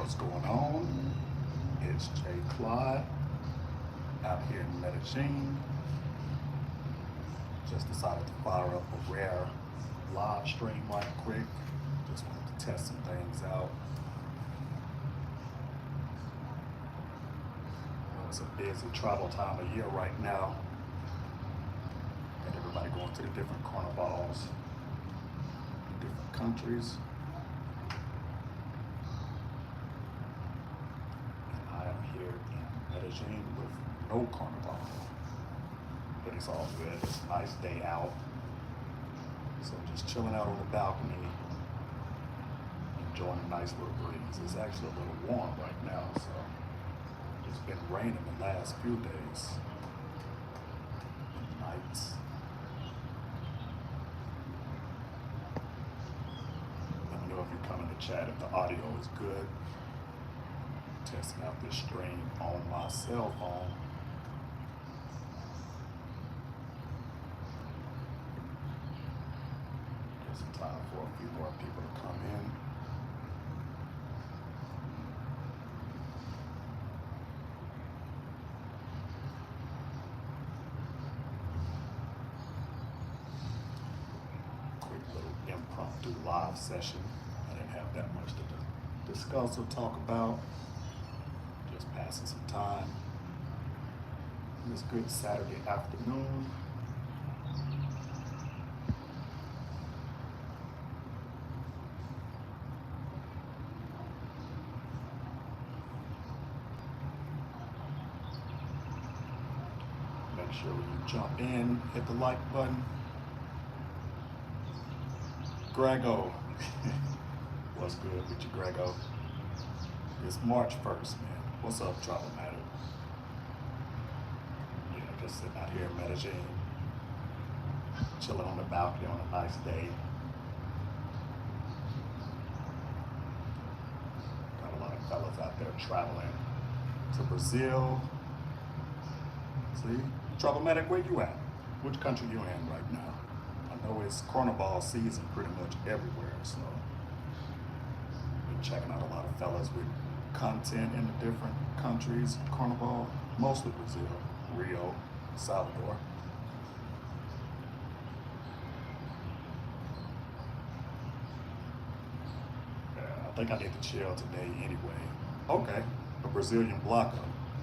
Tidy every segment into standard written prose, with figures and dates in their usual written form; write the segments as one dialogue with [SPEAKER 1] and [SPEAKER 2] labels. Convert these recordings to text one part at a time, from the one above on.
[SPEAKER 1] What's going on? It's itsJClyde out here in Medellin. Just decided to fire up a rare live stream right quick. Just wanted to test some things out. It's a busy travel time of year right now. Got everybody going to the different carnivals in different countries. With no carnival, but it's all good. It's a nice day out, so just chilling out on the balcony, enjoying a nice little breeze. It's actually a little warm right now, so it's been raining the last few days and nights. Let me know if you're coming to chat, if the audio is good. Testing out this stream on my cell phone. There's some time for a few more people to come in. Quick little impromptu live session. I didn't have that much to discuss or talk about. Passing some time on this good Saturday afternoon. Make sure when you jump in, hit the like button. Grego, what's good with you, Grego? It's March 1st, man. What's up, Troublematic? Yeah, just sitting out here in Medellin, chilling on the balcony on a nice day. Got a lot of fellas out there traveling to Brazil. See, Troublematic, where you at? Which country you in right now? I know it's carnival season pretty much everywhere, so been checking out a lot of fellas with content in the different countries, carnival, mostly Brazil, Rio, Salvador. Yeah, I think I need to chill today anyway. Okay, a Brazilian Blanco.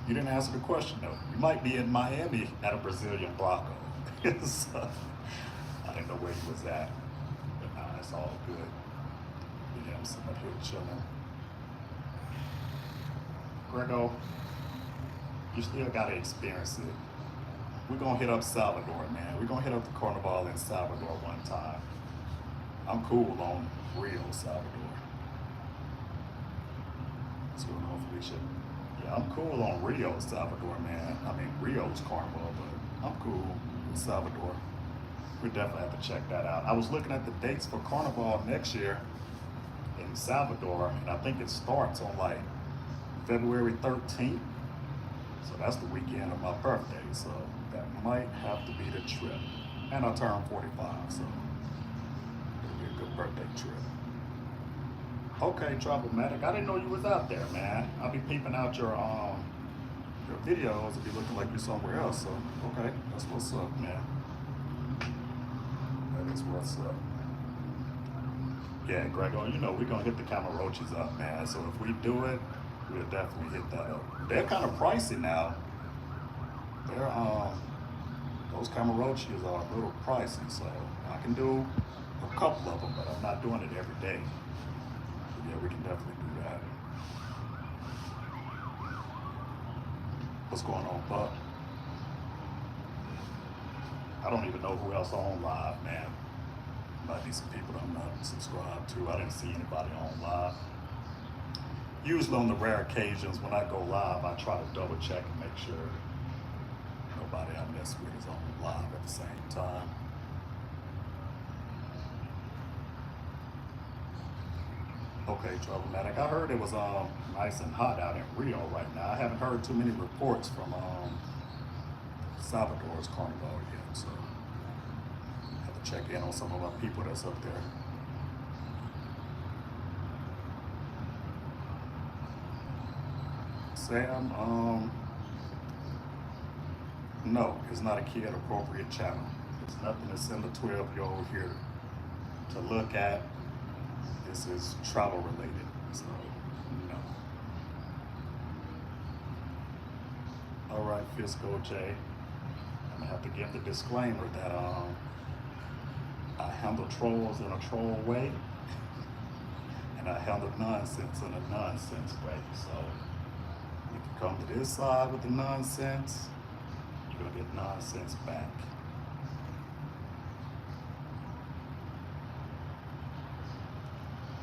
[SPEAKER 1] You didn't answer the question though. You might be in Miami at a Brazilian Blanco. So, I didn't know where he was at, but nah, it's all good. Yeah, I'm sitting up here chilling. Grego, you still gotta experience it. We're gonna hit up Salvador, man. We're gonna hit up the carnival in Salvador one time. I'm cool on Rio, Salvador. What's going on, Felicia? Yeah, I'm cool on Rio, Salvador, man. I mean, Rio's carnival, but I'm cool with Salvador. We definitely have to check that out. I was looking at the dates for carnival next year in Salvador, and I think it starts on like February 13th, so that's the weekend of my birthday, so that might have to be the trip. And I turned 45, so it'll be a good birthday trip. Okay, Troublematic, I didn't know you was out there, man. I'll be peeping out your videos and be looking like you're somewhere else, so okay, that's what's up, man. That is what's up. Yeah, Grego, you know we're gonna hit the Camaroches up, man, so if we do it, we'll definitely hit that up. They're kind of pricey now. They're those Camaroches are a little pricey, so I can do a couple of them, but I'm not doing it every day. But yeah, we can definitely do that. What's going on, Buck? I don't even know who else on live, man. Might be some people that I'm not subscribed to. I didn't see anybody on live. Usually on the rare occasions when I go live, I try to double check and make sure nobody I mess with is on live at the same time. Okay, Troublematic. I heard it was nice and hot out in Rio right now. I haven't heard too many reports from Salvador's carnival yet, so I have to check in on some of our people that's up there. Sam, no, it's not a kid appropriate channel. There's nothing to send a 12-year-old here to look at. This is travel related, so no. All right, Fisco J. I'm gonna have to give the disclaimer that I handle trolls in a troll way, and I handle nonsense in a nonsense way. So if you come to this side with the nonsense, you're gonna get nonsense back.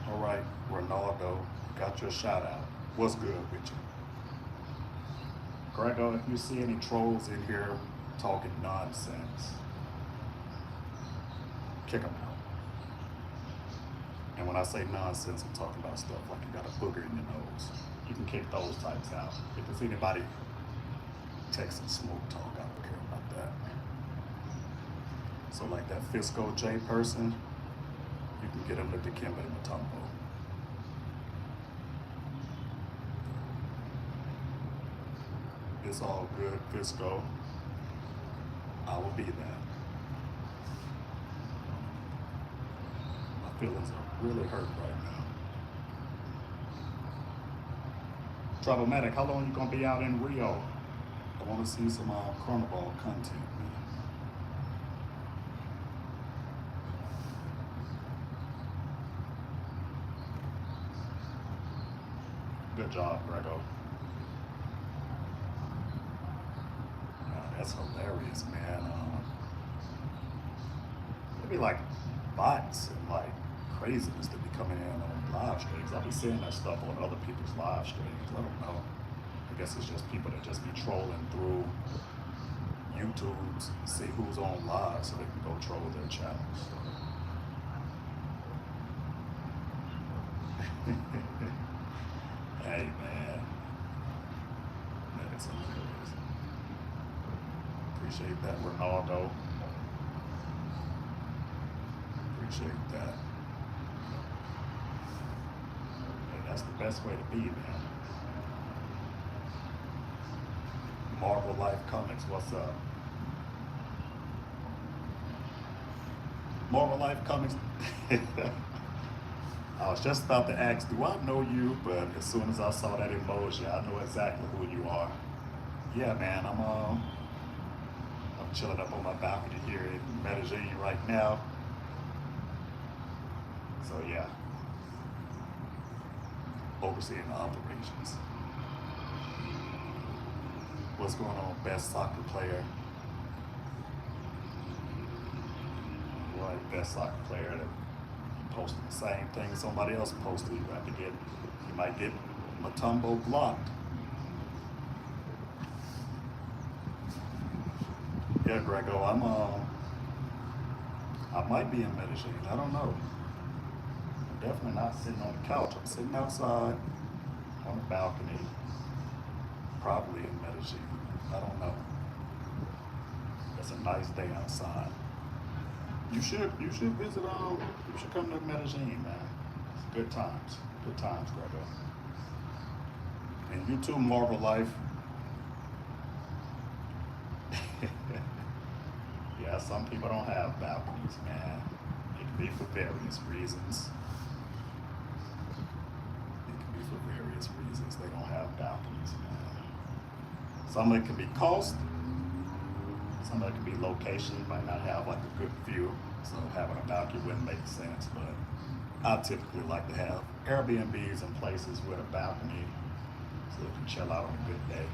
[SPEAKER 1] All right, Ronaldo, got your shout out. What's good with you? Grego, if you see any trolls in here talking nonsense, kick them out. And when I say nonsense, I'm talking about stuff like you got a booger in your nose. You can kick those types out. If there's anybody texting smoke talk, I don't care about that. So like that Fisco J person, you can get him to Dikembe Mutombo. It's all good, Fisco. I will be there. My feelings are really hurt right now. Troublematic, how long you gonna be out in Rio? I want to see some Carnival content, man. Good job, Grego. That's hilarious, man. It'd be like bots and like craziness to be coming in on live streams. I'll be seeing that stuff on other people's live streams. I don't know. I guess it's just people that just be trolling through YouTube, see who's on live so they can go troll their channels. Hey, man. That is hilarious. Appreciate that, Ronaldo. Appreciate that. Hey, that's the best way to be, man. Marvel Life Comics, what's up? Marvel Life Comics. I was just about to ask, do I know you? But as soon as I saw that emoji, I know exactly who you are. Yeah, man, I'm chilling up on my balcony here in Medellin right now. So yeah, overseeing the operations. What's going on, best soccer player? Right, best soccer player that posting the same thing somebody else posted. You have to get, you might get Mutombo blocked. Yeah, Grego, I might be in Medellin. I don't know. I'm definitely not sitting on the couch. I'm sitting outside on the balcony, probably in Medellin. I don't know. It's a nice day outside. You should visit. You should come to Medellin, man. It's good times. Good times, Grego. And you too, Marvel Life. Yeah, some people don't have balconies, man. It can be for various reasons. It can be for various reasons. They don't have balconies, man. Some of it can be cost. Some of it can be location. You might not have like a good view, so having a balcony wouldn't make sense. But I typically like to have Airbnbs in places with a balcony so you can chill out on a good day.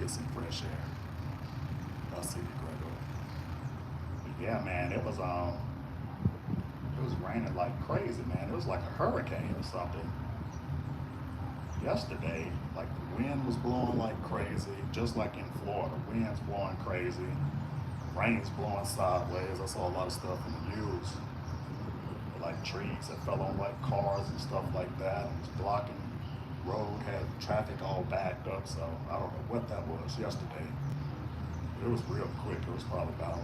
[SPEAKER 1] Get some fresh air. I see you, Grego. But yeah, man, it was raining like crazy, man. It was like a hurricane or something. Yesterday, like the wind was blowing like crazy, just like in Florida. Wind's blowing crazy, rain's blowing sideways. I saw a lot of stuff in the news, like trees that fell on like cars and stuff like that. It was blocking road, had traffic all backed up. So I don't know what that was yesterday. It was real quick. It was probably about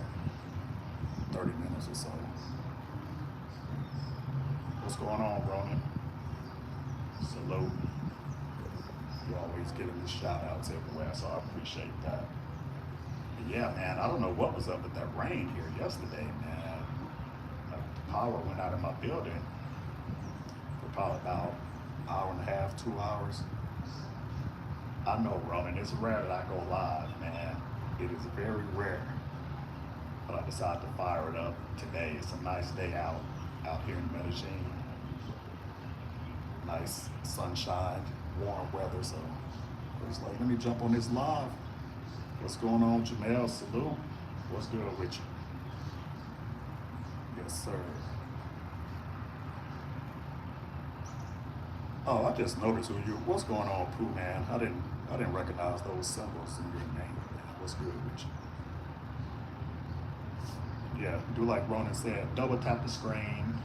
[SPEAKER 1] 30 minutes or so. What's going on, Ronan? Salute. You always giving me shout outs everywhere, so I appreciate that. But yeah, man, I don't know what was up with that rain here yesterday, man. The power went out of my building for probably about an hour and a half, 2 hours. I know, Ronan, it's rare that I go live, man. It is very rare. But I decided to fire it up today. It's a nice day out here in Medellin. Nice sunshine, warm weather, so I was like, let me jump on this live. What's going on, Jamel? Salute. What's good with you? Yes, sir. Oh, I just noticed who you. What's going on, Pooh, man? I didn't recognize those symbols in your name, man. What's good with you? Yeah, do like Ronan said, double tap the screen,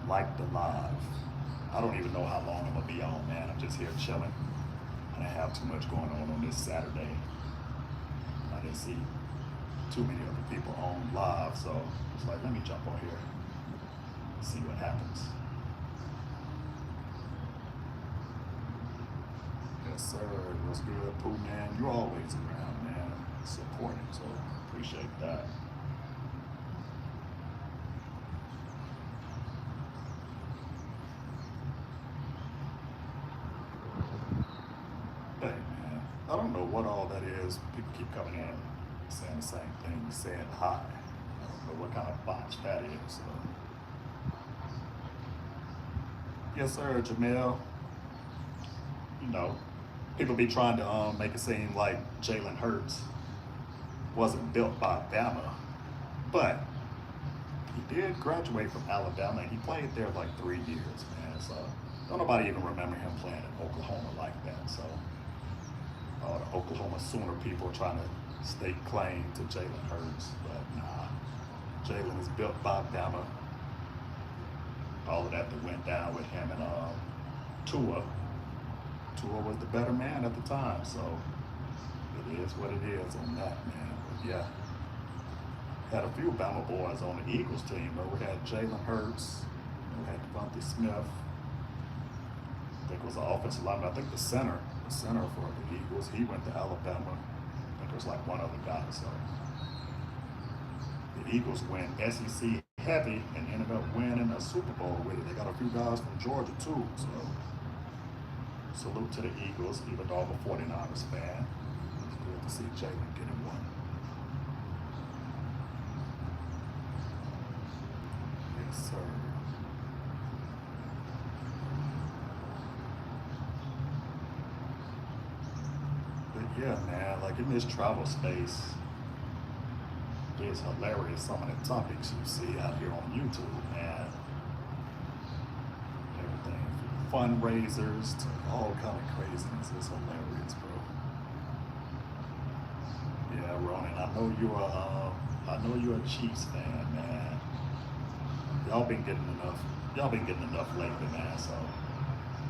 [SPEAKER 1] like the live. I don't even know how long I'm gonna be on, man. I'm just here chilling. I didn't have too much going on this Saturday. I didn't see too many other people on live, so it's like, let me jump on here and see what happens. Yes, sir. What's good, Pooh, man? You're always around, man, supporting, so appreciate that. Hey, man, I don't know what all that is. People keep coming in saying the same thing, saying hi. I don't know what kind of botch that is. So. Yes, sir, Jamel. You know, people be trying to make it seem like Jalen Hurts wasn't built by Bama, but he did graduate from Alabama and he played there like 3 years, man. So don't nobody even remember him playing in Oklahoma like that. So all the Oklahoma Sooner people trying to stake claim to Jalen Hurts, but nah, Jalen is built by Bama. All of that went down with him and Tua. Tua was the better man at the time, so it is what it is on that, man. But yeah, had a few Bama boys on the Eagles team. We had Jalen Hurts, we had Devontae Smith. I think it was the offensive lineman. I think the center for the Eagles, he went to Alabama. I think it was like one other guy. So the Eagles went SEC heavy and ended up winning a Super Bowl with it. They got a few guys from Georgia too. So salute to the Eagles, even though I'm a 49ers fan. It's good to see Jalen getting one. Yes, sir. But yeah, man, like in this travel space, it's hilarious some of the topics you see out here on YouTube, man. Everything from fundraisers to all kind of craziness. It's hilarious, bro. Yeah, Ronan, I know you're a Chiefs fan, man. Y'all been getting enough lately, man. So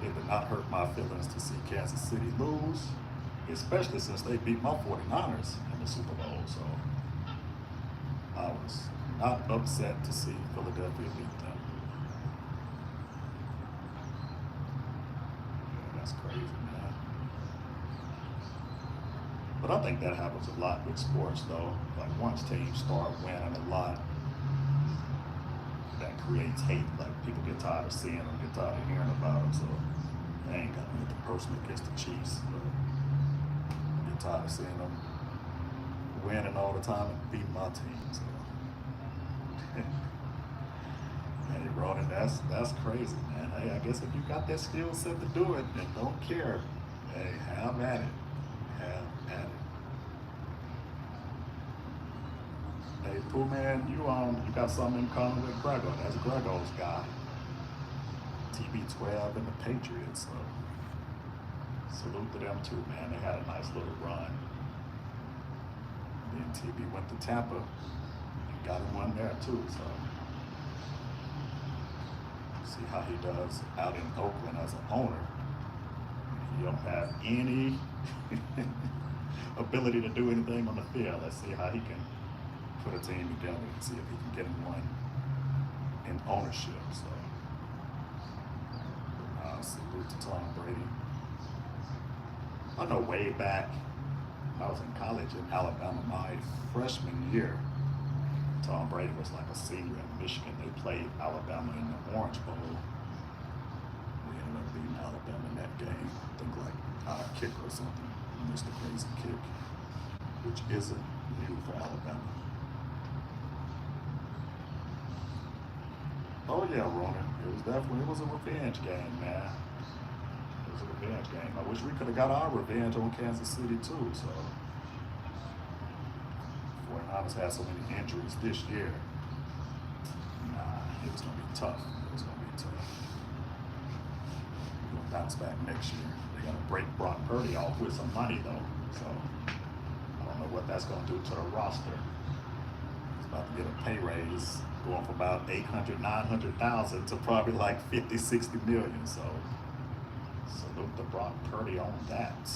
[SPEAKER 1] it did not hurt my feelings to see Kansas City lose, especially since they beat my 49ers in the Super Bowl. So I was not upset to see Philadelphia beat them. Yeah, that's crazy, man. But I think that happens a lot with sports, though. Like once teams start winning a lot, that creates hate. Like people get tired of seeing them, get tired of hearing about them. So they ain't got nothing personal against the Chiefs. But I get tired of seeing them winning all the time and beating my team. So. Hey, Ronan, that's crazy, man. Hey, I guess if you got that skill set to do it, then don't care. Hey, have at it. Have at it. Hey, Pooh, man, you got something in common with Grego. That's Grego's guy. TB12 and the Patriots. So salute to them too, man. They had a nice little run. Then TB went to Tampa and got him one there too. So see how he does out in Oakland as an owner. He don't have any ability to do anything on the field. Let's see how he can put a team together and see if he can get him one in ownership. So salute to Tom Brady. I know way back when I was in college in Alabama, my freshman year, Tom Brady was like a senior in Michigan. They played Alabama in the Orange Bowl. We ended up beating Alabama in that game. I think like a kick or something. He missed a crazy kick, which isn't new for Alabama. Oh yeah, Ronan. It was a revenge game, man. It was a revenge game. I wish we could have got our revenge on Kansas City too. So 49ers had so many injuries this year. Nah, it was gonna be tough. It was gonna be tough. We're gonna bounce back next year. They gotta break Brock Purdy off with some money though. So I don't know what that's gonna do to the roster. He's about to get a pay raise going from about 800, 900,000 to probably like 50, 60 million. So salute to Brock Purdy on that.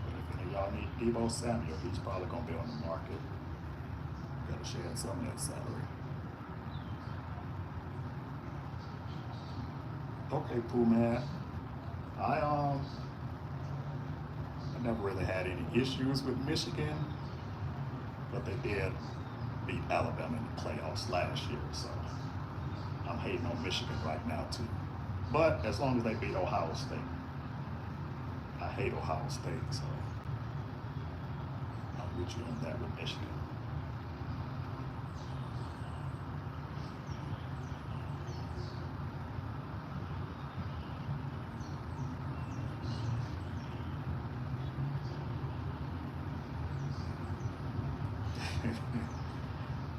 [SPEAKER 1] But if any of y'all need Debo Samuel, he's probably gonna be on the market. Gotta share some of that salary. Okay, Pooh Man. I never really had any issues with Michigan, but they did beat Alabama in the playoffs last year, so I'm hating on Michigan right now too. But as long as they beat Ohio State, I hate Ohio State, so I'm with you on that with Michigan.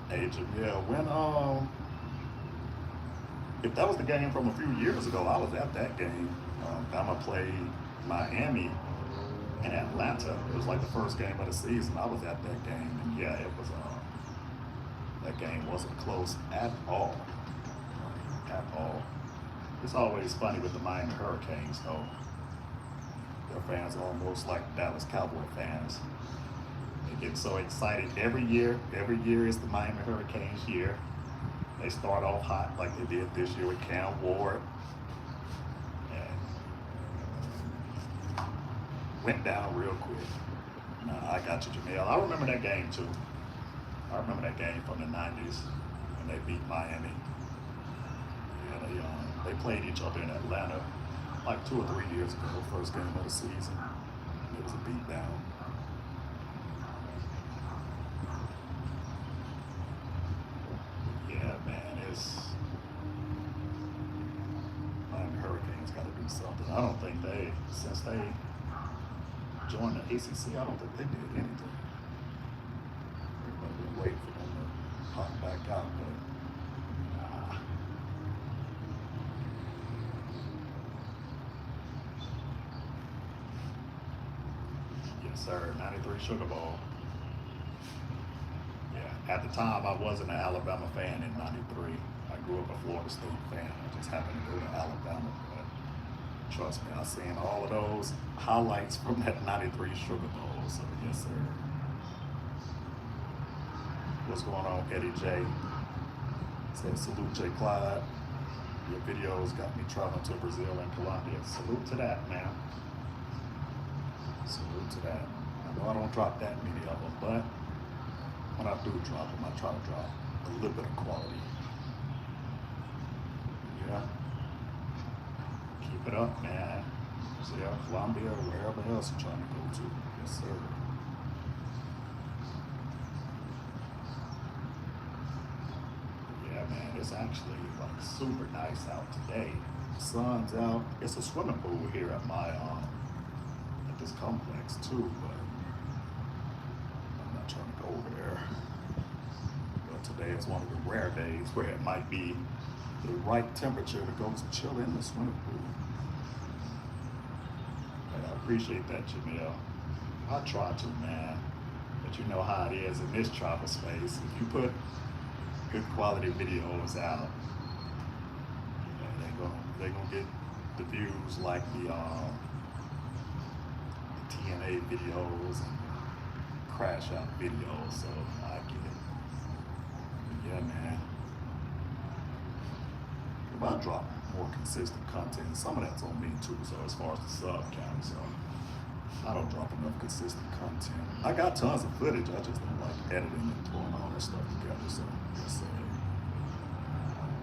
[SPEAKER 1] Hey Jamil, if that was the game from a few years ago, I was at that game. Bama played Miami in Atlanta. It was like the first game of the season. I was at that game, and yeah, it was. That game wasn't close at all. At all. It's always funny with the Miami Hurricanes, though. Their fans are almost like Dallas Cowboy fans. They get so excited every year. Every year is the Miami Hurricanes year. They start off hot like they did this year with Cam Ward. And went down real quick. Nah, I got you, Jamil. I remember that game too. I remember that game from the 90s when they beat Miami. Yeah, they played each other in Atlanta like 2 or 3 years ago, first game of the season. It was a beatdown. Yeah, man, Miami Hurricanes got to do something. I don't think since they joined the ACC, I don't think they did anything. Everybody been waiting for them to pop back out, but nah. Yes, sir. 93 Sugar Bowl. Yeah, at the time I wasn't an Alabama fan in 93. I grew up a Florida State fan. I just happened to go to Alabama. But trust me, I've seen all of those highlights from that 93 Sugar Bowl. So yes, sir. What's going on, Eddie J? Says salute itsJClyde. Your videos got me traveling to Brazil and Colombia. Salute to that, man. Salute to that. I know I don't drop that many of them, but when I do drop them, I try to drop a little bit of quality. Yeah. Keep it up, man. Brazil, Colombia, wherever else you're trying to go to. Yes, sir. Yeah, man, it's actually like super nice out today. The sun's out. It's a swimming pool here at at this complex too, but I'm not trying to go over there. But today is one of the rare days where it might be the right temperature to go to chill in the swimming pool. And I appreciate that, Jamil. I try to, man. But you know how it is in this travel space. If you put good quality videos out, they're gonna get the views like the TNA videos and CashApp videos. So I get it. Yeah, man. about dropping more consistent content. Some of that's on me too, so as far as the sub count, so I don't drop enough consistent content. I got tons of footage, I just don't like editing and pulling all that stuff together, so just say.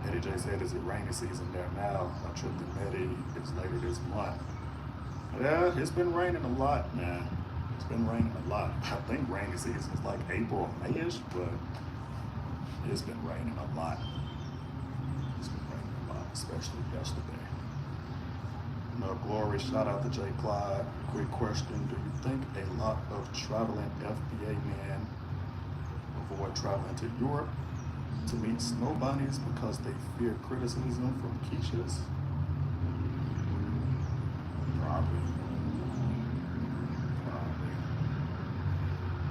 [SPEAKER 1] Eddie J said, is it rainy season there now? My trip to Medi is later this month. Yeah, it's been raining a lot, man. It's been raining a lot. I think rainy season is like April or May-ish, but it's been raining a lot. It's been raining a lot, especially yesterday. No glory, shout out to itsJClyde. Quick question, do you think a lot of traveling FBA men avoid traveling to Europe to meet snow bunnies because they fear criticism from Keishas? Probably.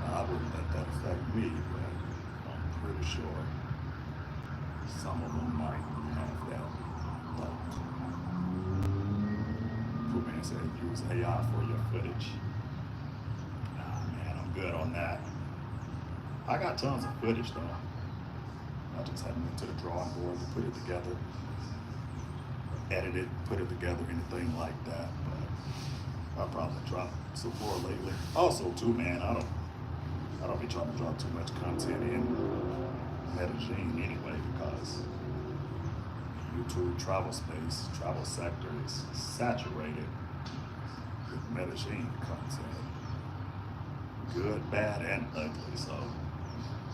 [SPEAKER 1] I wouldn't let that affect me, but I'm pretty sure some of them might have that. Like, man said, use AI for your footage. Nah, man, I'm good on that. I got tons of footage though. I just haven't went to the drawing board and put it together, edit it, put it together, anything like that. But I'll probably drop some more lately. Also, too, man, I don't be trying to drop too much content in Medellin anyway, because YouTube travel space, travel sector is saturated with Medellin content, good, bad, and ugly. So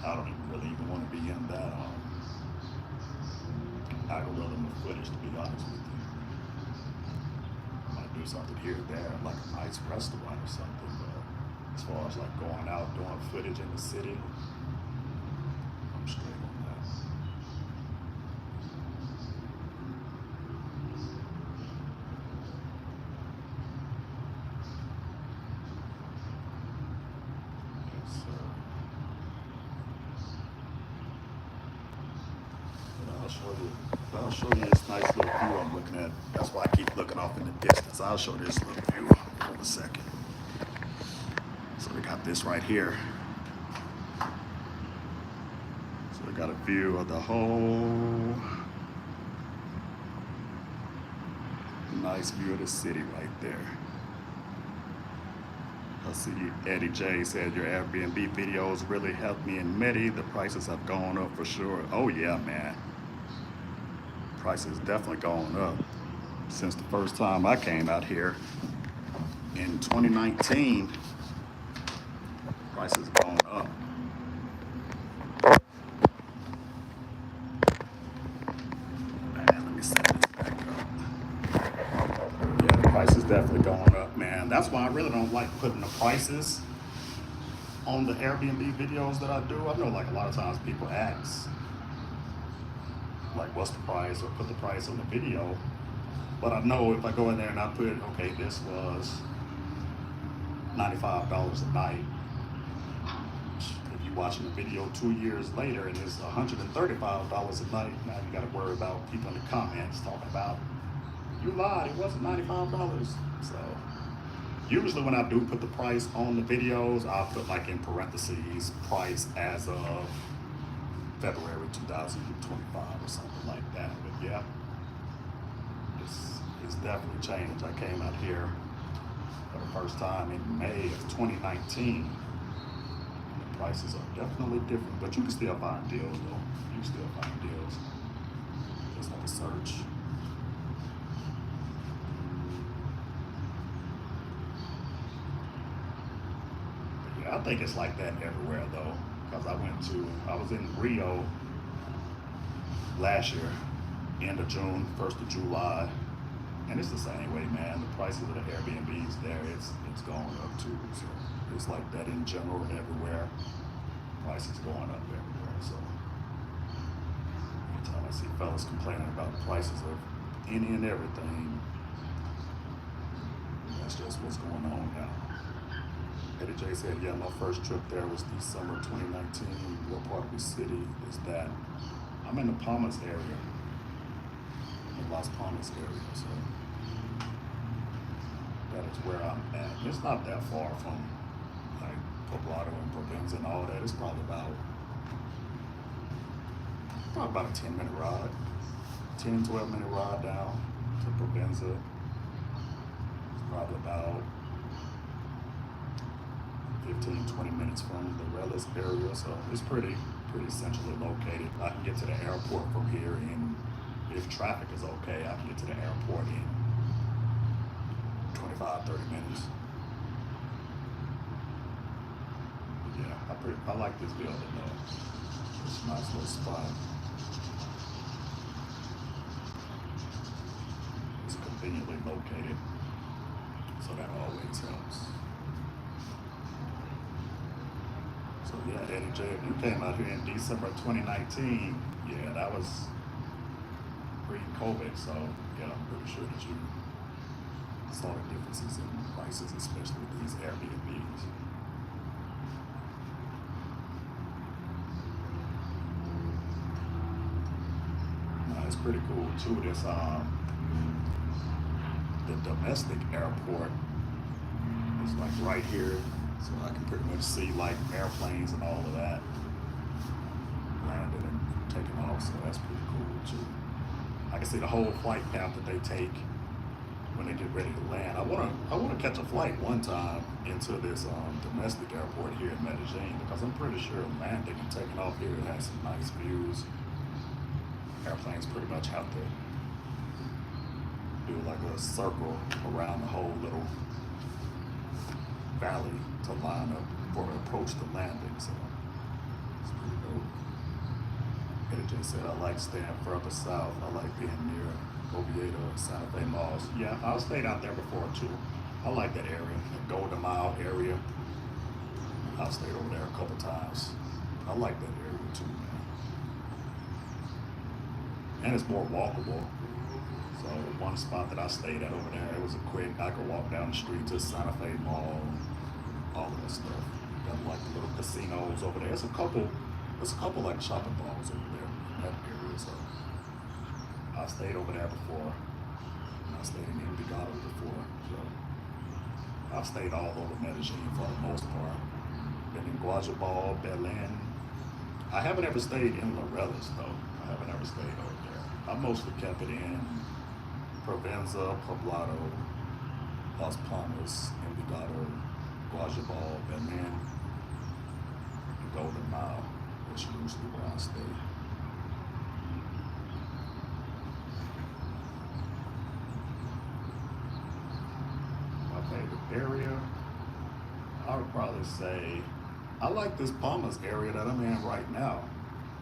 [SPEAKER 1] I don't even want to be in that algorithm of footage, to be honest with you. I might do something here or there, like a nice restaurant or something, but as far as like going out, doing footage in the city, I'm straight on that. Yes, sir. I'll show you this nice little view I'm looking at. That's why I keep looking off in the distance. I'll show this little view for a second. So we got this right here. So we got a view of the whole nice view of the city right there. I see Eddie J said your Airbnb videos really helped me in Medi. The prices have gone up for sure. Oh yeah, man. Prices definitely gone up since the first time I came out here in 2019. Prices gone up. Man, let me set this back up. Yeah, the prices definitely going up, man. That's why I really don't like putting the prices on the Airbnb videos that I do. I know like a lot of times people ask, like, what's the price, or put the price on the video. But I know if I go in there and I put, okay, this was $95 a night. If you're watching the video 2 years later and it's $135 a night, now you gotta worry about people in the comments talking about, you lied, it wasn't $95. So usually when I do put the price on the videos, I'll put like in parentheses, price as of February 2025 or something like that. But yeah, it's definitely changed. I came out here for the first time in May of 2019. And the prices are definitely different, but you can still find deals though. You can still find deals. Just have to search. But yeah, I think it's like that everywhere though. Because I was in Rio last year, end of June, 1st of July, and it's the same way, man. The prices of the Airbnbs there, it's going up too. So it's like that in general everywhere. Prices going up everywhere. So every time I see fellas complaining about prices of any and everything, that's just what's going on now. Eddie J said, yeah, my first trip there was December 2019. What part of the city is that? I'm in the Palmas area, the Las Palmas area, so that is where I'm at. It's not that far from like Poblado and Provenza and all that. It's probably about a 10-minute ride, 10, 12 minute ride down to Provenza. It's probably about 15, 20 minutes from the Relish area, so it's pretty centrally located. I can get to the airport from here in, if traffic is okay, I can get to the airport in 25, 30 minutes. But yeah, I like this building though. It's a nice little spot. It's conveniently located, so that always helps. So yeah, Eddie J, if you came out here in December 2019, yeah, that was pre-COVID, so yeah, I'm pretty sure that you saw the differences in prices, especially with these Airbnbs. It's pretty cool too. This the domestic airport is like right here, so I can pretty much see like airplanes and all of that landing and taking off. So that's pretty cool too. I can see the whole flight path that they take when they get ready to land. I wanna catch a flight one time into this domestic airport here in Medellin, because I'm pretty sure landing and taking off here has some nice views. Airplanes pretty much have to do like a circle around the whole little valley to line up for to approach the landing. So it's pretty dope. AJ said, I like staying further south. I like being near Oviedo and Santa Fe malls. Yeah, I've stayed out there before too. I like that area, the Golden Mile area. I've stayed over there a couple times. I like that area too, man. And it's more walkable. So one spot that I stayed at over there, it was a quick, I could walk down the street to Santa Fe Mall, all of that stuff. Got like the little casinos over there. There's a couple like shopping malls over there in that area. So I stayed over there before, and I stayed in Envigado before. So I've stayed all over Medellin for the most part. Been in Guajabal, Berlin. I haven't ever stayed in Laureles though. I haven't ever stayed over there. I mostly kept it in Provenza, Poblado, Las Palmas, Envigado, Guajabal, Berlin, and Golden Mile, which is usually where I stay. My favorite area, I would probably say, I like this Palmas area that I'm in right now,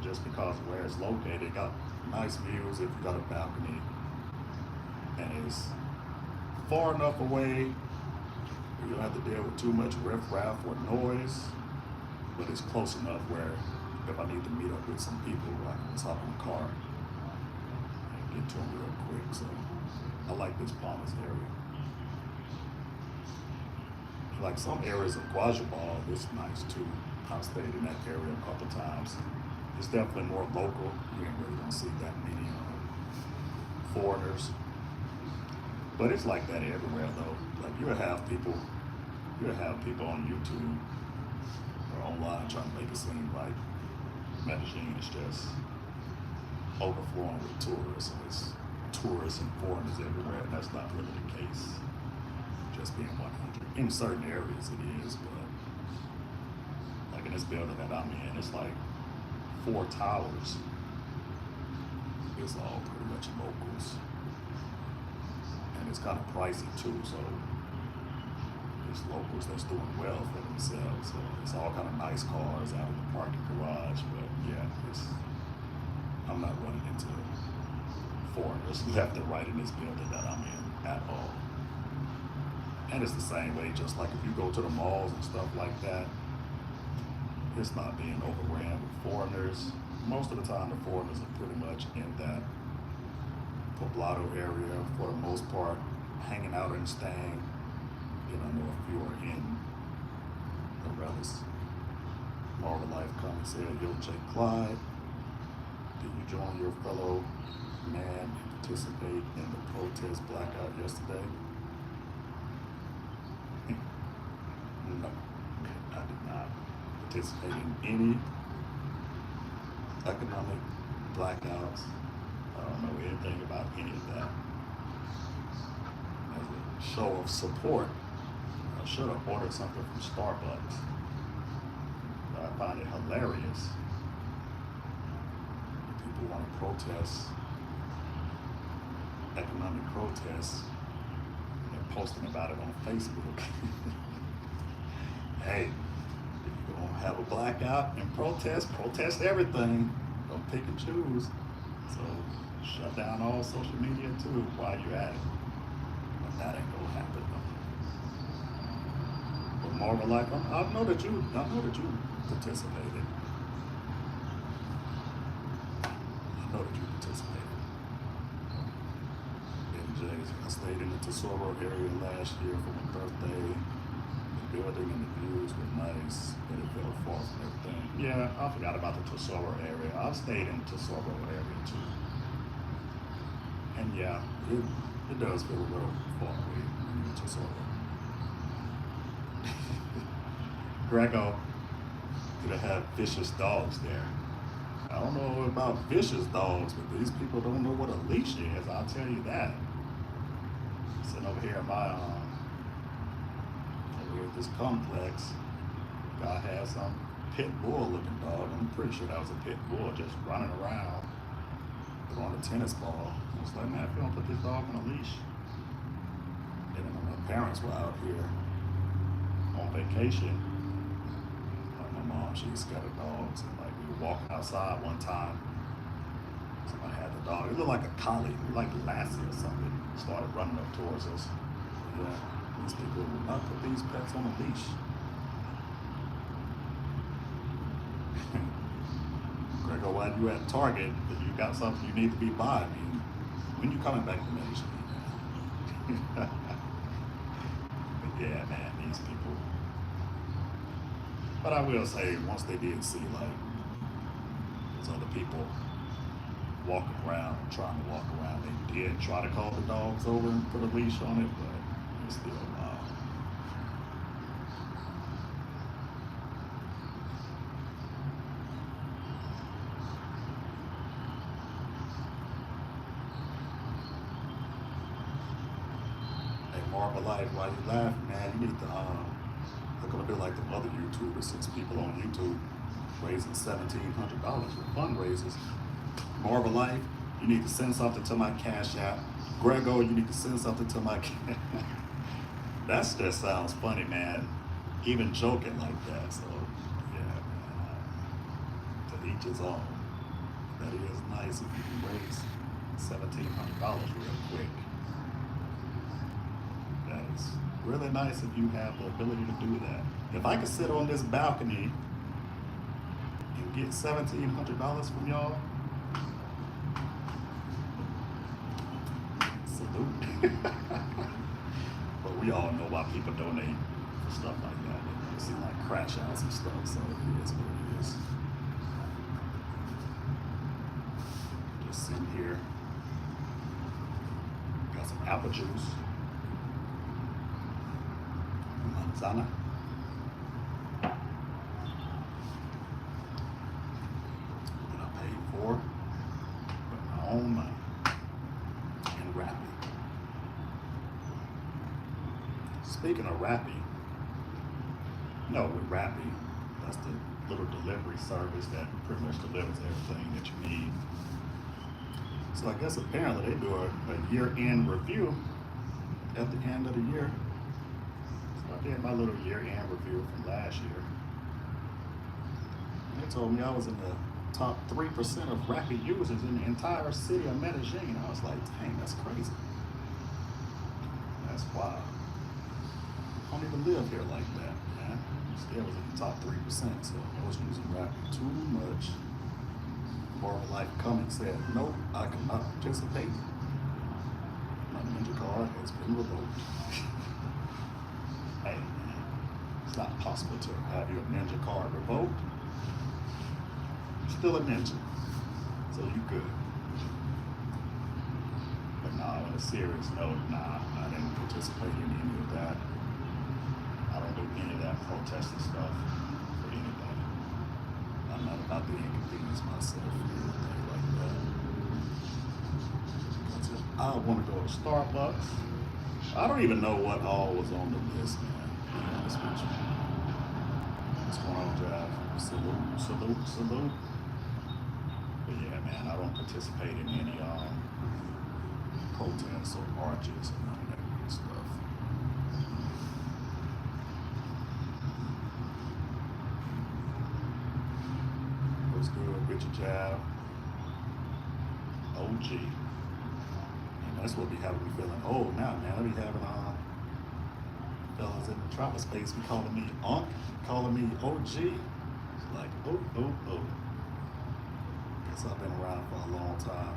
[SPEAKER 1] just because of where it's located. It got nice views if you got a balcony, and it's far enough away where you don't have to deal with too much riffraff or noise, but it's close enough where if I need to meet up with some people, I can just hop in the car and get to them real quick. So I like this Palmas area. Like some areas of Guajabal, it's nice too. I've stayed in that area a couple times. It's definitely more local. You ain't really gonna see that many foreigners. But it's like that everywhere though. Like you'll have people on YouTube or online trying to make it seem like Medellin is just overflowing with tourists, and it's tourists and foreigners everywhere, and that's not really the case. Just being 100. In certain areas it is, but like in this building that I'm in, it's like 4 towers. It's all pretty much locals. And it's kind of pricey too, so it's locals that's doing well for themselves. So it's all kind of nice cars out in the parking garage, but yeah, I'm not running into foreigners left and right in this building that I'm in at all. And it's the same way, just like if you go to the malls and stuff like that, it's not being overran with foreigners. Most of the time, the foreigners are pretty much in that Poblado area for the most part, hanging out and staying. You know if you are in the Relish. Moral Life comment said, Yo, Clyde, did you join your fellow man and participate in the protest blackout yesterday? No, I did not participate in any economic blackouts I don't know anything about any of that. As a show of support, I should have ordered something from Starbucks. But I find it hilarious. People want to protest, economic protests. They're posting about it on Facebook. Hey, if you're going to have a blackout and protest everything. Don't pick and choose. So shut down all social media too while you're at it. But that ain't gonna happen though. But more of like, I know that you participated. I know that you participated. I stayed in the Tesoro area last year for my birthday. The building and the views were nice, but it felt far from everything. Yeah, I forgot about the Tesoro area. I've stayed in the Tesoro area too. And yeah, it does feel a little far away when you're in Tesoro. Grego could have had vicious dogs there. I don't know about vicious dogs, but these people don't know what a leash is, I'll tell you that. Sitting over here in my over here at this complex, guy had some pit bull looking dog. I'm pretty sure that was a pit bull just running around throwing a tennis ball. I was like, man, if you don't put this dog on a leash. And then when my parents were out here on vacation, like my mom, she's got a dogs, and like we were walking outside one time. Somebody had the dog. It looked like a collie, it looked like Lassie or something. Started running up towards us. Yeah, these people will not put these pets on a leash. Grego, while you at Target, if you got something you need to be buying, I mean, when you coming back to Main Street, man? But yeah, man, these people. But I will say, once they did see like those other people walking around, trying to walk around, they did try to call the dogs over and put a leash on it, but it's still wild. Hey, Marvel Life, while you laughing, man, you need to look a bit like the other YouTubers, since people on YouTube raising $1,700 for fundraisers. Marvel Life, you need to send something to my Cash App. Grego, you need to send something to my Cash App. That just sounds funny, man. Even joking like that. So, yeah, man. To each his own. That is nice if you can raise $1,700 real quick. That is really nice if you have the ability to do that. If I could sit on this balcony and get $1,700 from y'all, but we all know why people donate for stuff like that. They see like crash outs and stuff, so it is what it is. Just sitting here. Got some apple juice. Manzana. That I paid for with my own money. And Rappi. Speaking of Rappi, with Rappi, that's the little delivery service that pretty much delivers everything that you need. So I guess apparently they do a year-end review at the end of the year. So I did my little year-end review from last year. And they told me I was in the top 3% of Rappi users in the entire city of Medellin. I was like, dang, that's crazy. That's wild. I don't even live here like that, man. Still was in the top 3%, so I was using Rappi too much. Marvel Life Cummings said, nope, I cannot participate. My Ninja card has been revoked. Hey, man, it's not possible to have your Ninja card revoked. You're still a Ninja, so you good. But nah, on a serious note, nah, I didn't participate in any of that. I don't do any of that protesting stuff for anybody. I'm not about to inconvenience myself or anything like that. I want to go to Starbucks. I don't even know what all was on the list, man. To be honest with you. What's going on, Jive? Salute, salute, salute. But yeah, man, I don't participate in any protests or marches or none of that weird stuff. What's good, Richard Jive? OG. And that's what be having me feeling old now, man. I be having fellas in the travel space be calling me Unc, calling me OG. It's like, oh. Guess I've been around for a long time.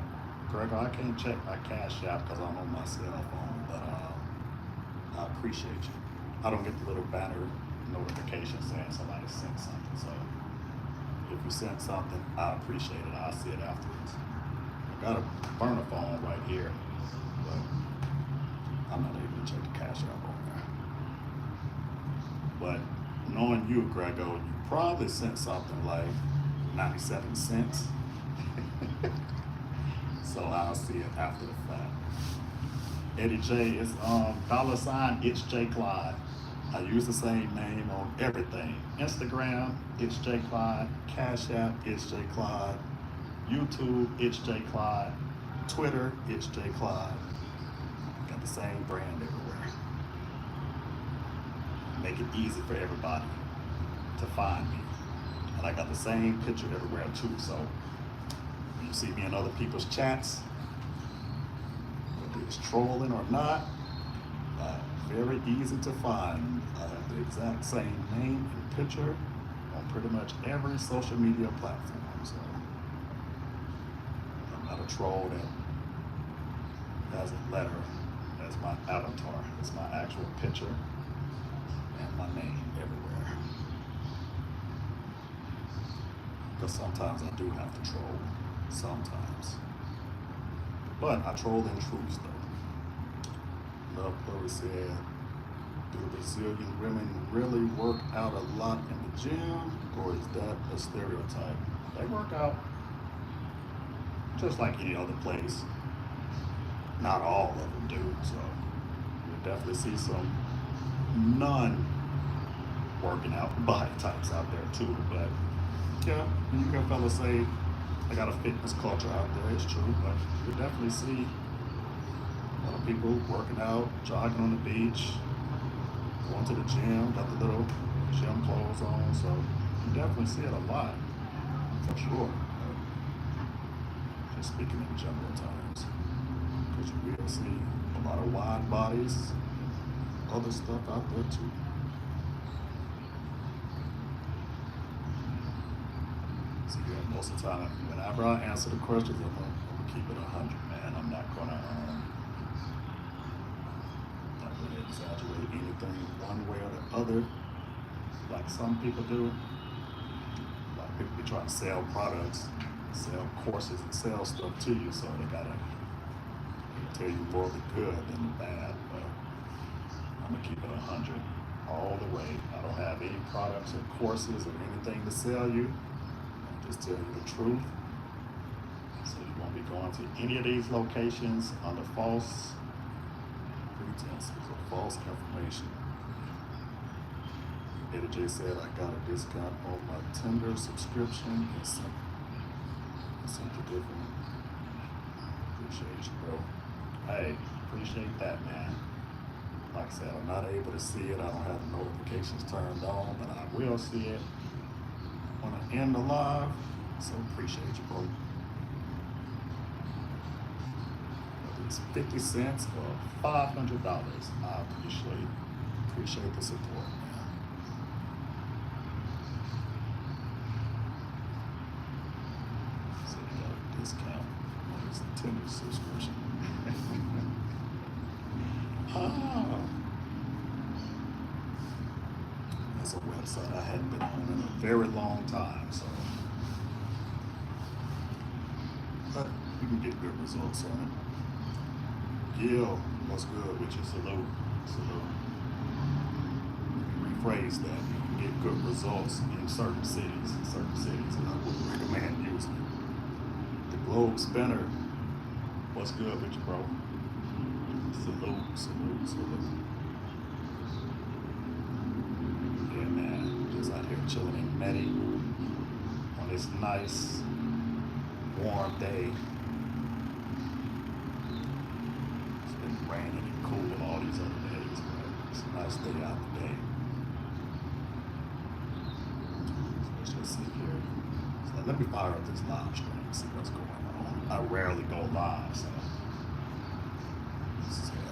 [SPEAKER 1] Gregor, I can't check my CashApp because I'm on my cell phone, but I appreciate you. I don't get the little banner notification saying somebody sent something, so if you sent something, I appreciate it. I'll see it afterwards. I got a burner phone right here, but I'm not able to check the CashApp on there. But knowing you, Grego, you probably sent something like 97 cents. So I'll see it after the fact. Eddie J is $itsJClyde. I use the same name on everything. Instagram, itsJClyde. CashApp, itsJClyde. YouTube, itsJClyde. Twitter, itsJClyde. Got the same brand everywhere. Make it easy for everybody to find me. And I got the same picture everywhere too, so when you see me in other people's chats, whether it's trolling or not, very easy to find. I have the exact same name and picture on pretty much every social media platform, so I'm not a troll that has a letter as my avatar. It's my actual picture and my name everywhere. Because sometimes I do have to troll, sometimes. But I troll in truth though. Love Chloe said, do Brazilian women really work out a lot in the gym, or is that a stereotype? They work out just like any other place. Not all of them do, so you'll definitely see some non-working out body types out there too, but yeah, you hear fellas say they got a fitness culture out there, it's true, but you definitely see a lot of people working out, jogging on the beach, going to the gym, got the little gym clothes on, so you definitely see it a lot, for sure. Just speaking in general terms, because you will see a lot of wide bodies, other stuff out there too. So yeah, most of the time, whenever I answer the questions, I'm gonna keep it 100, man. I'm not gonna exaggerate anything one way or the other, like some people do. A lot of people be trying to sell products, sell courses, and sell stuff to you, so they tell you more of the good than the bad, but I'm gonna keep it 100 all the way. I don't have any products or courses or anything to sell you. I'll just tell you the truth. So you won't be going to any of these locations under false pretenses or false information. Eddie J said I got a discount on my Tinder subscription. It's something different. Appreciate you, bro. Hey, appreciate that, man. Like I said, I'm not able to see it. I don't have the notifications turned on, but I will see it when I end the live. So appreciate you, bro. Whether it's 50 cents or $500, I appreciate the support, man. So you got a discount on this Tinder subscription. That's a website I hadn't been on in a very long time, so but you can get good results on it. Gil, what's good with you? Salute. Rephrase that. You can get good results in certain cities, and I would recommend using it. The Globe Spinner, what's good with you, bro? Salute, salute, salute. Yeah, man. Just out here chilling in Medi on this nice, warm day. It's been raining and cool all these other days, but it's a nice day out today. So let's just see here. So let me fire up this live stream and see what's going on. I rarely go live, so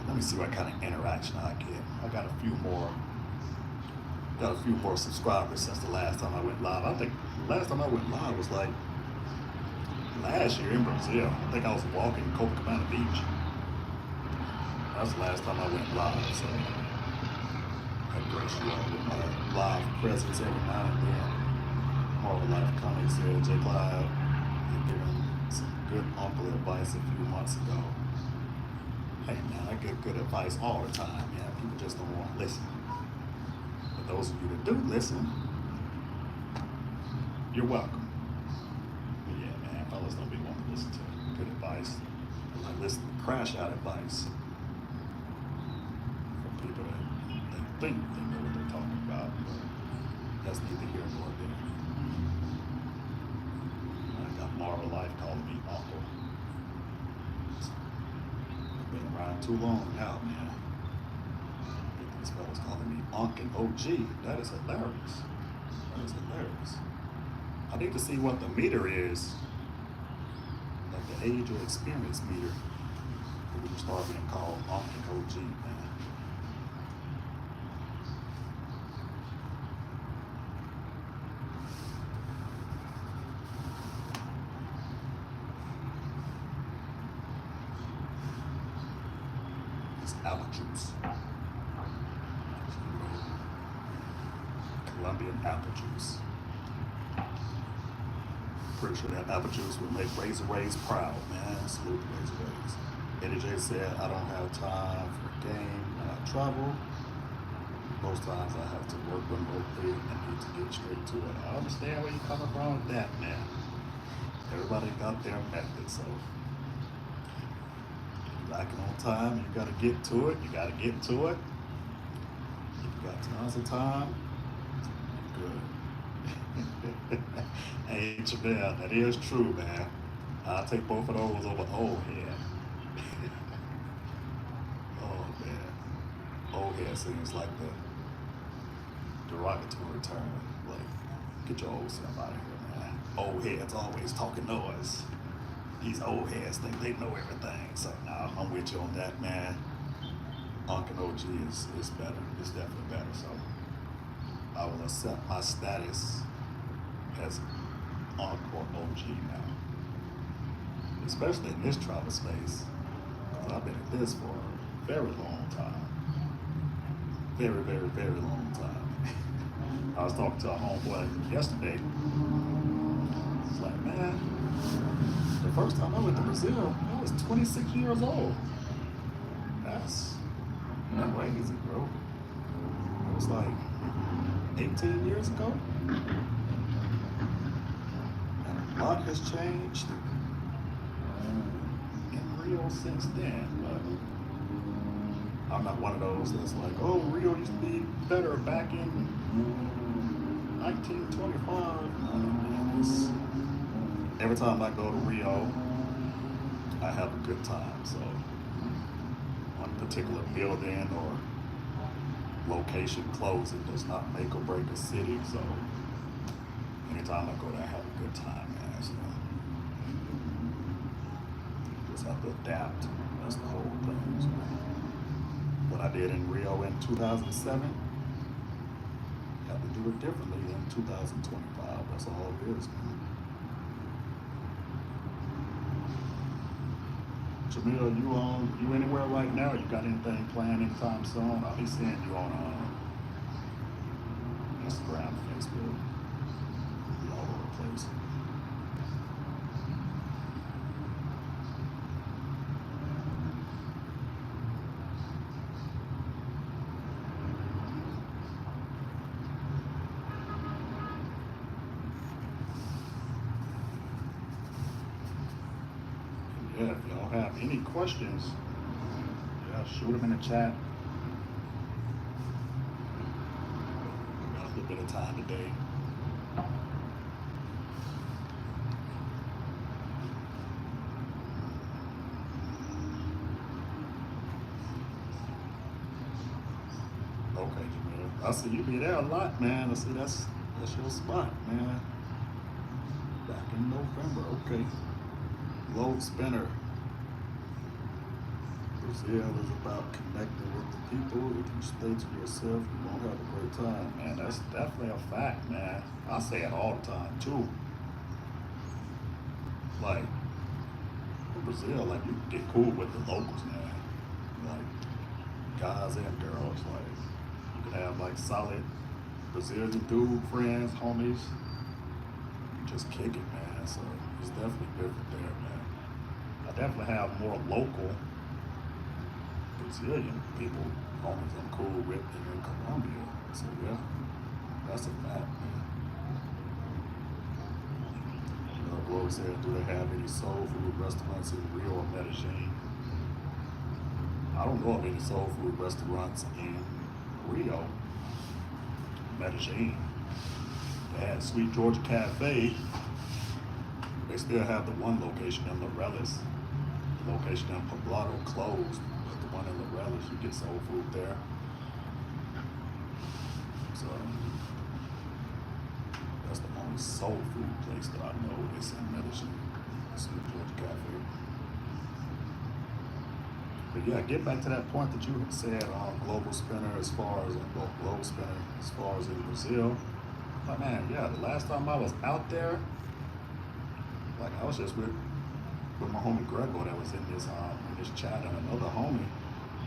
[SPEAKER 1] let me see what kind of interaction I get. I got a few more subscribers since the last time I went live. I think the last time I went live was like last year in Brazil. I think I was walking Copacabana Beach. That's the last time I went live. So I grace you all with my live presence every now and then. More of a life comments here, itsJClyde, and giving some good uncle advice a few months ago. Hey man, I give good advice all the time, man. People just don't want to listen. But those of you that do listen, you're welcome. But yeah, man, fellas don't be wanting to listen to good advice. I like listen to crash out advice from people that they think they know what they're talking about, but that's neither here nor there. I got Marvel Life calling me uncle. Been around too long now, man. Get these fellas calling me Unc and OG. That is hilarious. That is hilarious. I need to see what the meter is, like the age or experience meter, when you start being called Unc and OG, man. Apple juice. Colombian apple juice. Pretty sure that apple juice will make Razor Rays proud, man. Salute to Razor Rays. Eddie J said, I don't have time for a game when I travel. Most times I have to work remotely and need to get straight to it. I understand where you're coming from with that, man. Everybody got their method, so lacking on time, you gotta get to it. You gotta get to it. If you got tons of time, you're good. Hey, Jamel, that is true, man. I'll take both of those over old head. Oh man, old head seems like the derogatory term. Like, get your old self out of here, man. Old heads always talking noise. These old heads think they know everything. So nah, I'm with you on that, man. Unc and OG is better. It's definitely better. So I will accept my status as Unc or OG now. Especially in this travel space. Because I've been at this for a very long time. Very, very, very long time. I was talking to a homeboy yesterday. It's like, man, the first time I went to Brazil, I was 26 years old. That's crazy, bro. It was like 18 years ago. And a lot has changed in Rio since then. But I'm not one of those that's like, oh, Rio used to be better back in 1925. Every time I go to Rio, I have a good time. So one particular building or location closing does not make or break a city. So anytime I go there, I have a good time, man. So just have to adapt. That's the whole thing. So what I did in Rio in 2007, I have to do it differently in 2025. That's all it is, man. Jamil, you anywhere right now? You got anything planned anytime soon? I'll be seeing you on Instagram, Facebook, be all over the place. Yeah, if y'all have any questions, yeah, shoot them in the chat. We got a little bit of time today. Okay, Jamil. I see you be there a lot, man. I see that's your spot, man. Back in November, okay. Load spinner. Brazil is about connecting with the people. If you stay to yourself, you won't have a great time, man. That's definitely a fact, man. I say it all the time too. Like in Brazil, like you can get cool with the locals, man. Like guys and girls, like you can have like solid Brazilian dude friends, homies. Just kick it, man. So it's definitely different there, man. I definitely have more local Brazilian people, homies I'm cool with in Colombia. So yeah, that's a fact, man. Glory said, do they have any soul food restaurants in Rio or Medellin? I don't know of any soul food restaurants in Rio, Medellin. They had Sweet Georgia Cafe. They still have the one location in Lareles. The location in Poblado closed, but the one in Lareles, you get soul food there. So that's the only soul food place that I know is in Medellin. Sweet Georgia Cafe. But yeah, get back to that point that you had said on Global Spinner as far as in Brazil. But man, yeah, the last time I was out there, like I was just with my homie Grego that was in this chat, and another homie.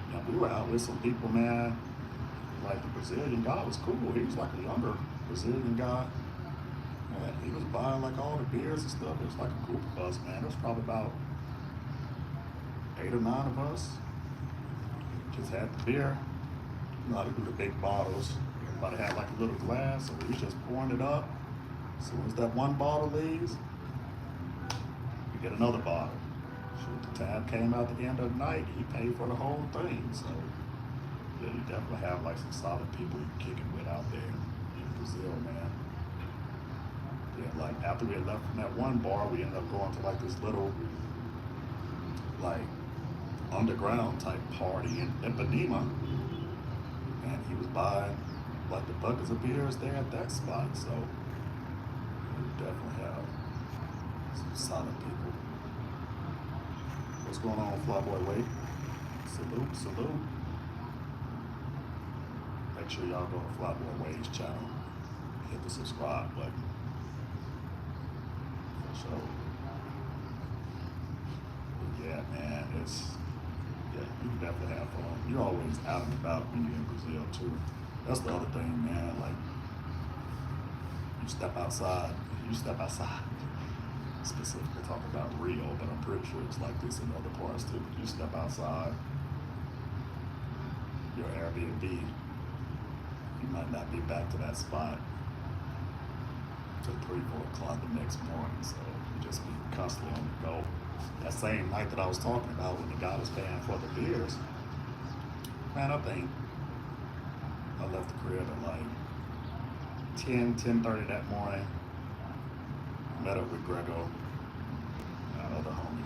[SPEAKER 1] You know, we were out with some people, man. Like the Brazilian guy was cool. He was like a younger Brazilian guy. And he was buying like all the beers and stuff. It was like a group of us, man. There was probably about 8 or 9 of us. Just had the beer. You know, they do the big bottles. Everybody had like a little glass, so we was just pouring it up. As soon as that one bottle leaves, we get another bottle. Shoot, the tab came out at the end of the night. He paid for the whole thing. So yeah, you definitely have like some solid people you kick it with out there in Brazil, man. Yeah, like after we had left from that one bar, we ended up going to like this little like underground type party in Ipanema, and he was buying like the buckets of beers there at that spot. So we definitely have some solid people. What's going on, Flyboy Wade? Salute, salute. Make sure y'all go to Flyboy Wade's channel. Hit the subscribe button. So, yeah, man, yeah, you can definitely have fun. You're always out and about when you're in Brazil too. That's the other thing, man. Like, you step outside. Specifically talking about Rio, but I'm pretty sure it's like this in other parts too. You step outside your Airbnb, you might not be back to that spot till 3, 4 o'clock the next morning. So you just be constantly on the go. That same night that I was talking about when the guy was paying for the beers, man, I think I left the crib at like 10:30 that morning. Met up with Grego, another homie,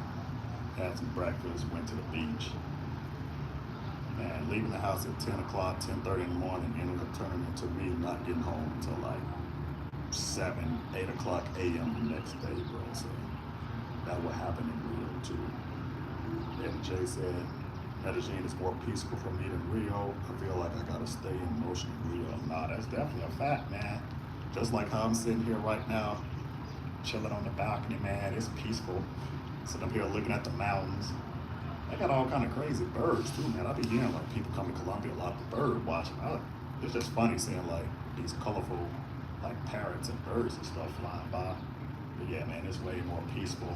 [SPEAKER 1] had some breakfast, went to the beach. Man, leaving the house at 10 o'clock, 10:30 in the morning, ended up turning into me not getting home until like 7, 8 o'clock a.m. the next day, bro. So that what happened in Rio too. And Jay said, Medellin is more peaceful for me than Rio. I feel like I gotta stay in motion in Rio. Nah, that's definitely a fact, man. Just like how I'm sitting here right now, chilling on the balcony, man. It's peaceful. Sitting up here looking at the mountains. They got all kind of crazy birds too, man. I be hearing like people come to Colombia a lot for bird watching. It's just funny seeing like these colorful like parrots and birds and stuff flying by. But yeah, man, it's way more peaceful.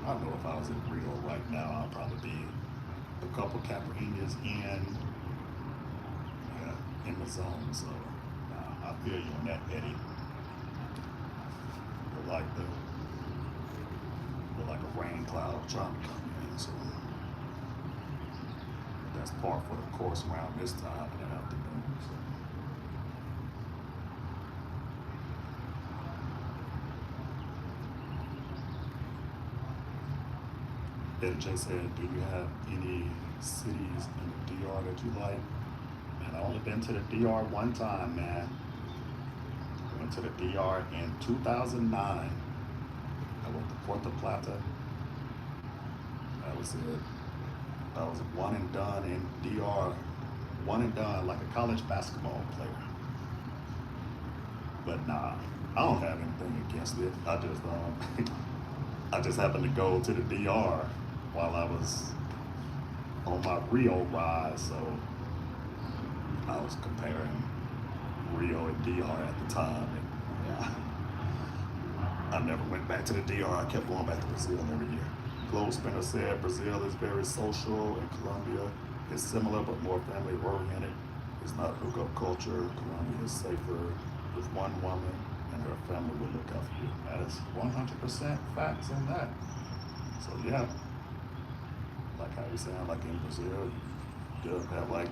[SPEAKER 1] I don't know if I was in Rio right now, I'll probably be a couple caipirinhas in the zone. So I feel you on that, Eddie. Like a rain cloud trying to come in. So that's par for the course around this time in the afternoon. So. Jay said, do you have any cities in the DR that you like? Man, I only been to the DR one time, man. I went to the DR in 2009. I went to Puerto Plata. That was it. I was one and done in DR. One and done like a college basketball player. But nah, I don't have anything against it. I just happened to go to the DR while I was on my Rio ride, so I was comparing Rio and DR at the time. And yeah, I never went back to the DR. I kept going back to Brazil every year. Globe Spinner said Brazil is very social and Colombia is similar but more family oriented. It's not hookup culture. Colombia is safer with one woman and her family will look out for you. That is 100% facts on that. So yeah, like how you saying, like in Brazil, you have like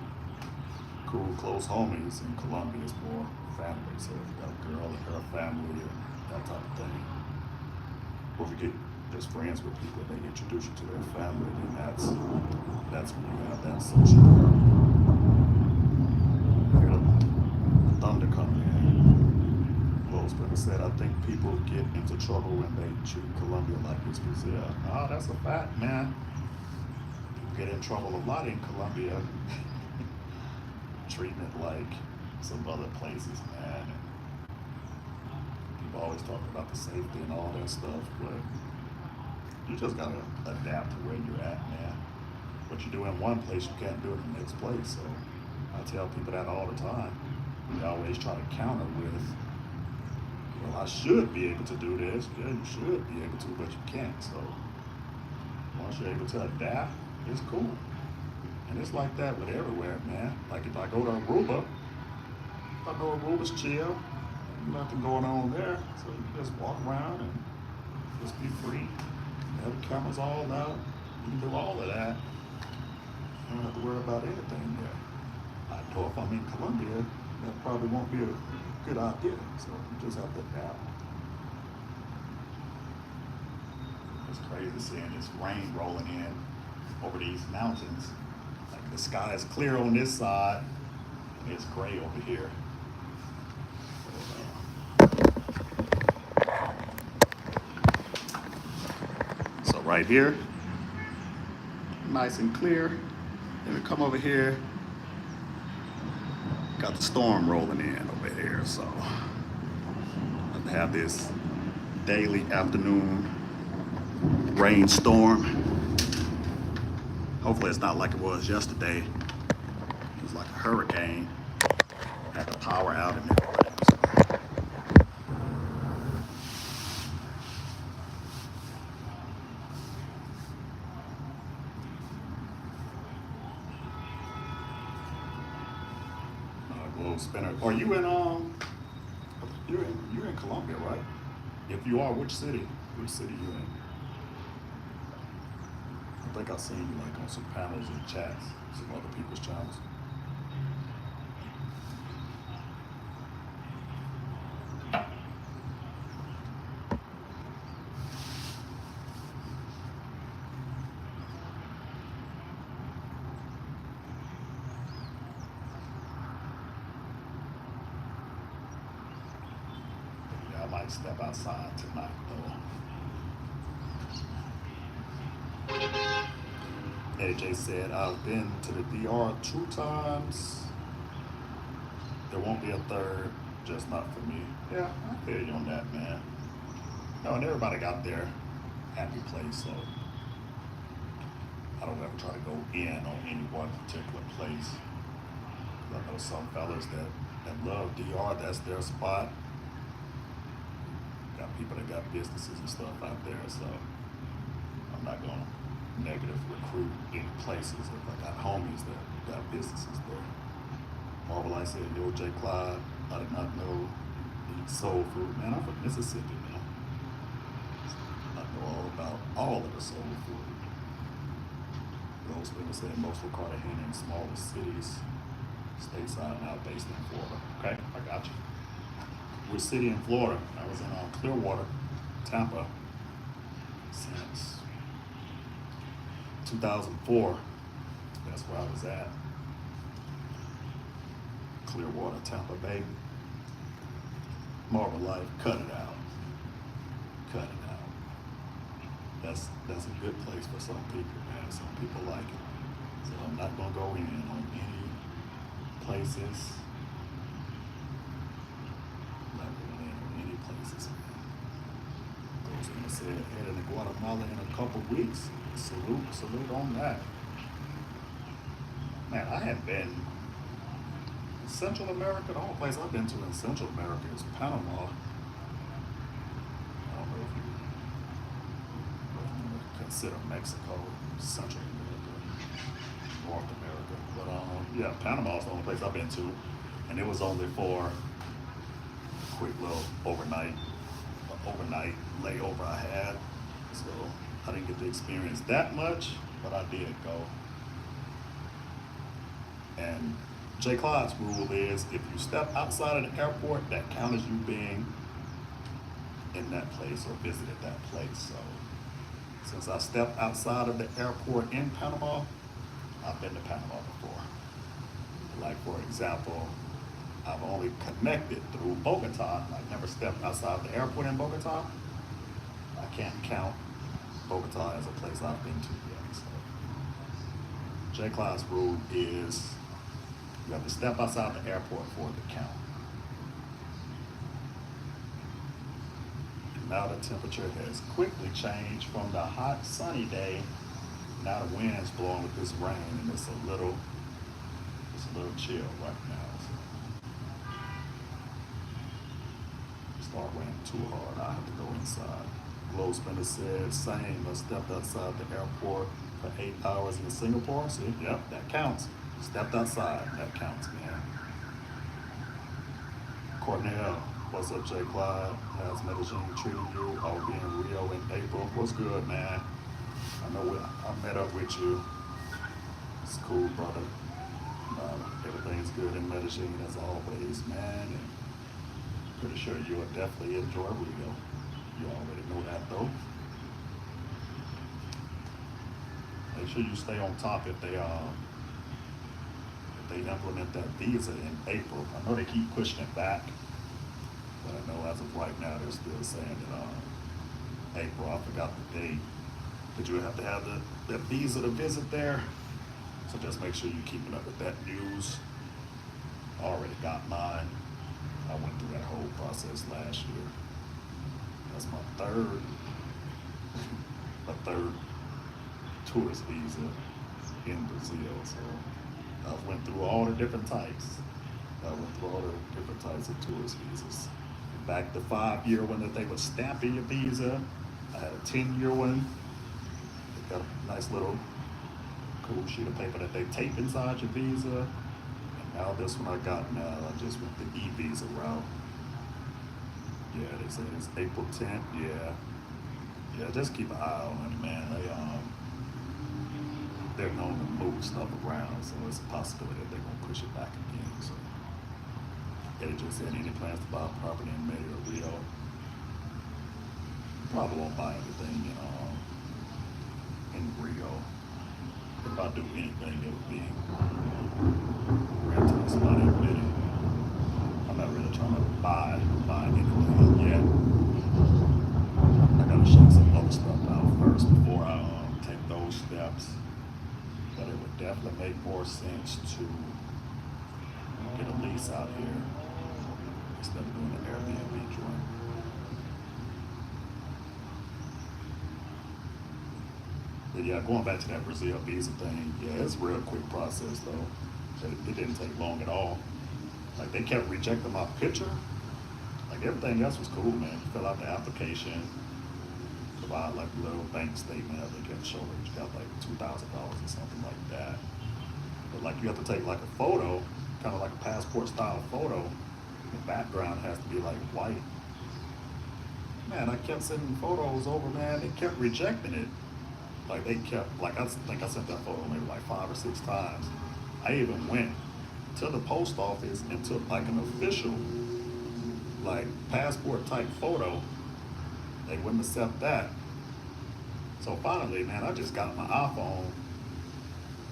[SPEAKER 1] cool, close homies. In Colombia, it's more family. So if you got a girl and her family and that type of thing, or if you get just friends with people, they introduce you to their family, then that's when you have that social part. Hear the thunder coming in. Spinner said, I think people get into trouble when they treat Colombia like it's Brazil. Oh, that's a fact, man. People get in trouble a lot in Colombia. Treating it like some other places, man. People always talk about the safety and all that stuff, but you just gotta adapt to where you're at, man. What you do in one place, you can't do it in the next place. So I tell people that all the time. They always try to counter with, well, I should be able to do this. Yeah, you should be able to, but you can't. So once you're able to adapt, it's cool. And it's like that with everywhere, man. Like if I go to Aruba, I know Aruba's chill. Nothing going on there. So you just walk around and just be free. Have the cameras all out. You can do all of that. You don't have to worry about anything there. I know if I'm in Colombia, that probably won't be a good idea. So you just have to adapt. It's crazy seeing this rain rolling in over these mountains. Like the sky is clear on this side, and it's gray over here. So right here, nice and clear. Then we come over here, got the storm rolling in over here. So I have this daily afternoon rainstorm. Hopefully it's not like it was yesterday. It was like a hurricane. Had the power out and everything. Globe Spinner. Are you in you're in Colombia, right? If you are, which city? Which city you in? I think I've seen you like on some panels and chats, some other people's channels. Yeah, I might step outside tonight though. AJ said, I've been to the DR 2 times. There won't be a third, just not for me. Yeah, I feel you on that, man. No, and everybody got their happy place, so I don't ever try to go in on any one particular place. I know some fellas that love DR, that's their spot. Got people that got businesses and stuff out there, so I'm not gonna negative recruit in places. If I got homies that got businesses there. Marvel, I said, itsJClyde, I did not know eat soul food. Man, I'm from Mississippi, man. I know all about all of the soul food. Gold Spinner said mostly Cartagena in smaller cities, stateside, now based in Florida. Okay, I got you. Which city in Florida? I was in Clearwater, Tampa, since 2004. That's where I was at. Clearwater, Tampa, baby. Marble Life, cut it out. Cut it out. That's a good place for some people, man. Some people like it. So I'm not gonna go in on any places. I'm not going in on any places, man. Goes in and said headed to Guatemala in a couple weeks. Salute on that. Man, I have been Central America. The only place I've been to in Central America is Panama. I don't know if you consider Mexico Central America, North America, but yeah, Panama is the only place I've been to, and it was only for a quick little overnight layover I had, so I didn't get to experience that much, but I did go. And itsJClyde's rule is if you step outside of the airport, that counts as you being in that place or visited that place. So since I stepped outside of the airport in Panama, I've been to Panama before. Like for example, I've only connected through Bogota. I never stepped outside the airport in Bogota. I can't count Bogota as a place I've been to yet. So itsJClyde's rule is you have to step outside the airport for it to count. And now the temperature has quickly changed from the hot sunny day. Now the wind's blowing with this rain, and it's a little chill right now. So start raining too hard, I have to go inside. Gold Spinner said same. I stepped outside the airport for 8 hours in Singapore. See, yep, that counts. Stepped outside, that counts, man. Cornell, what's up, itsJClyde? How's Medellin treating you? I'll be in Rio in April. What's good, man? I know I met up with you. It's cool, brother. Everything's good in Medellin as always, man. And pretty sure you'll definitely enjoy Rio. You already know that, though. Make sure you stay on top if they implement that visa in April. I know they keep pushing it back, but I know as of right now they're still saying that April. I forgot the date. But you would have to have the visa to visit there. So just make sure you're keeping up with that news. I already got mine. I went through that whole process last year. That's my third tourist visa in Brazil. So I went through all the different types. Of tourist visas. Back the 5-year one that they would stamp in your visa. I had a 10-year one. They got a nice little cool sheet of paper that they tape inside your visa. And now this one I got now, I just went the e-visa route. Yeah, they say it's April 10th. Yeah, just keep an eye on it, man. They're known to move stuff around, so it's a possibility that they're gonna push it back again. So they just said any plans to buy property in May or Rio. Probably won't buy anything in Rio. If I do anything, it would be renting somebody in Liddy. I'm not really trying to buy anything yet. I gotta check some other stuff out first before I take those steps. But it would definitely make more sense to get a lease out here instead of doing an Airbnb joint. But yeah, going back to that Brazil visa thing, yeah, it's a real quick process though. It didn't take long at all. Like they kept rejecting my picture. Like everything else was cool, man. You fill out the application, provide like a little bank statement that they can show that you got like $2,000 or something like that. But like you have to take like a photo, kind of like a passport style photo. The background has to be like white. Man, I kept sending photos over, man. They kept rejecting it. Like they kept, like I think I sent that photo maybe like 5 or 6 times. I even went to the post office and took like an official, like passport type photo. They wouldn't accept that. So finally, man, I just got my iPhone.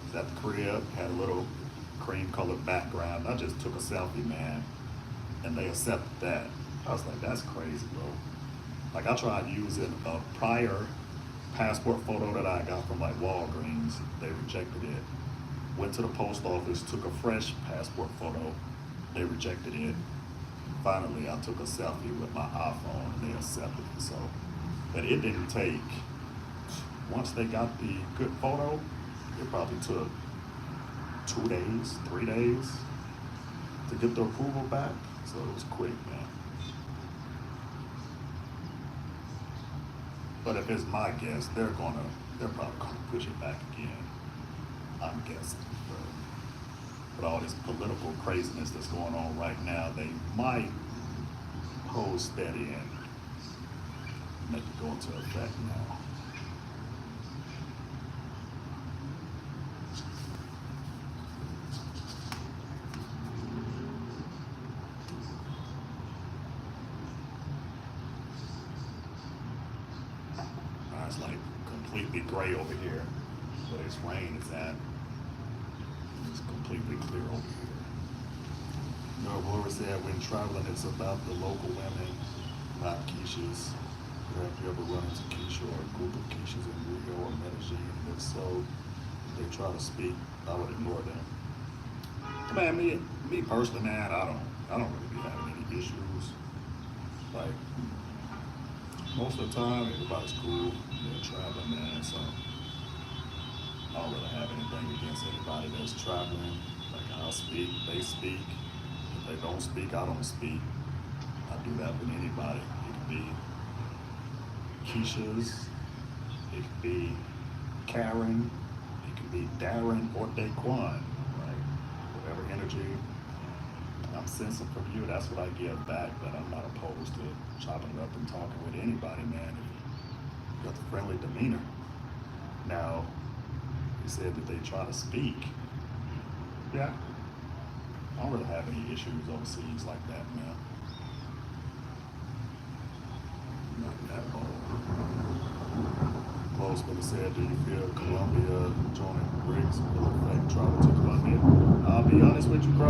[SPEAKER 1] It's at the crib, had a little cream colored background. I just took a selfie, man, and they accepted that. I was like, that's crazy, bro. Like I tried using a prior passport photo that I got from like Walgreens. They rejected it. Went to the post office, took a fresh passport photo. They rejected it. Finally, I took a selfie with my iPhone and they accepted it. So, but it didn't take, once they got the good photo, it probably took 2 days, 3 days to get the approval back. So it was quick, man. But if it's my guess, they're probably gonna push it back again. I'm guessing. But all this political craziness that's going on right now, they might hold steady and make it go into effect now. It's like completely gray over here, where this rain is at. It's completely clear over here. Laura said, when traveling, it's about the local women, not Keisha's. Have you ever run into Keisha or a group of Keishas in Rio or Medellin? And if so, they try to speak, I would ignore them. Man, me personally, man, I don't really be having any issues. Like, most of the time, everybody's cool. They're traveling, man, so I don't really have anything against anybody that's traveling. Like, I'll speak, they speak. If they don't speak, I don't speak. I do that with anybody. It could be Keisha's, it could be Karen, it could be Darren or Daquan, right? Whatever energy I'm sensing from you, that's what I give back, but I'm not opposed to chopping it up and talking with anybody, man. If you got the friendly demeanor. Now, you said that they try to speak. Yeah, I don't really have any issues overseas like that, man. Not at all. Close, but it said, do you feel Colombia joining BRICS will affect travel to Colombia? I'll be honest with you, bro.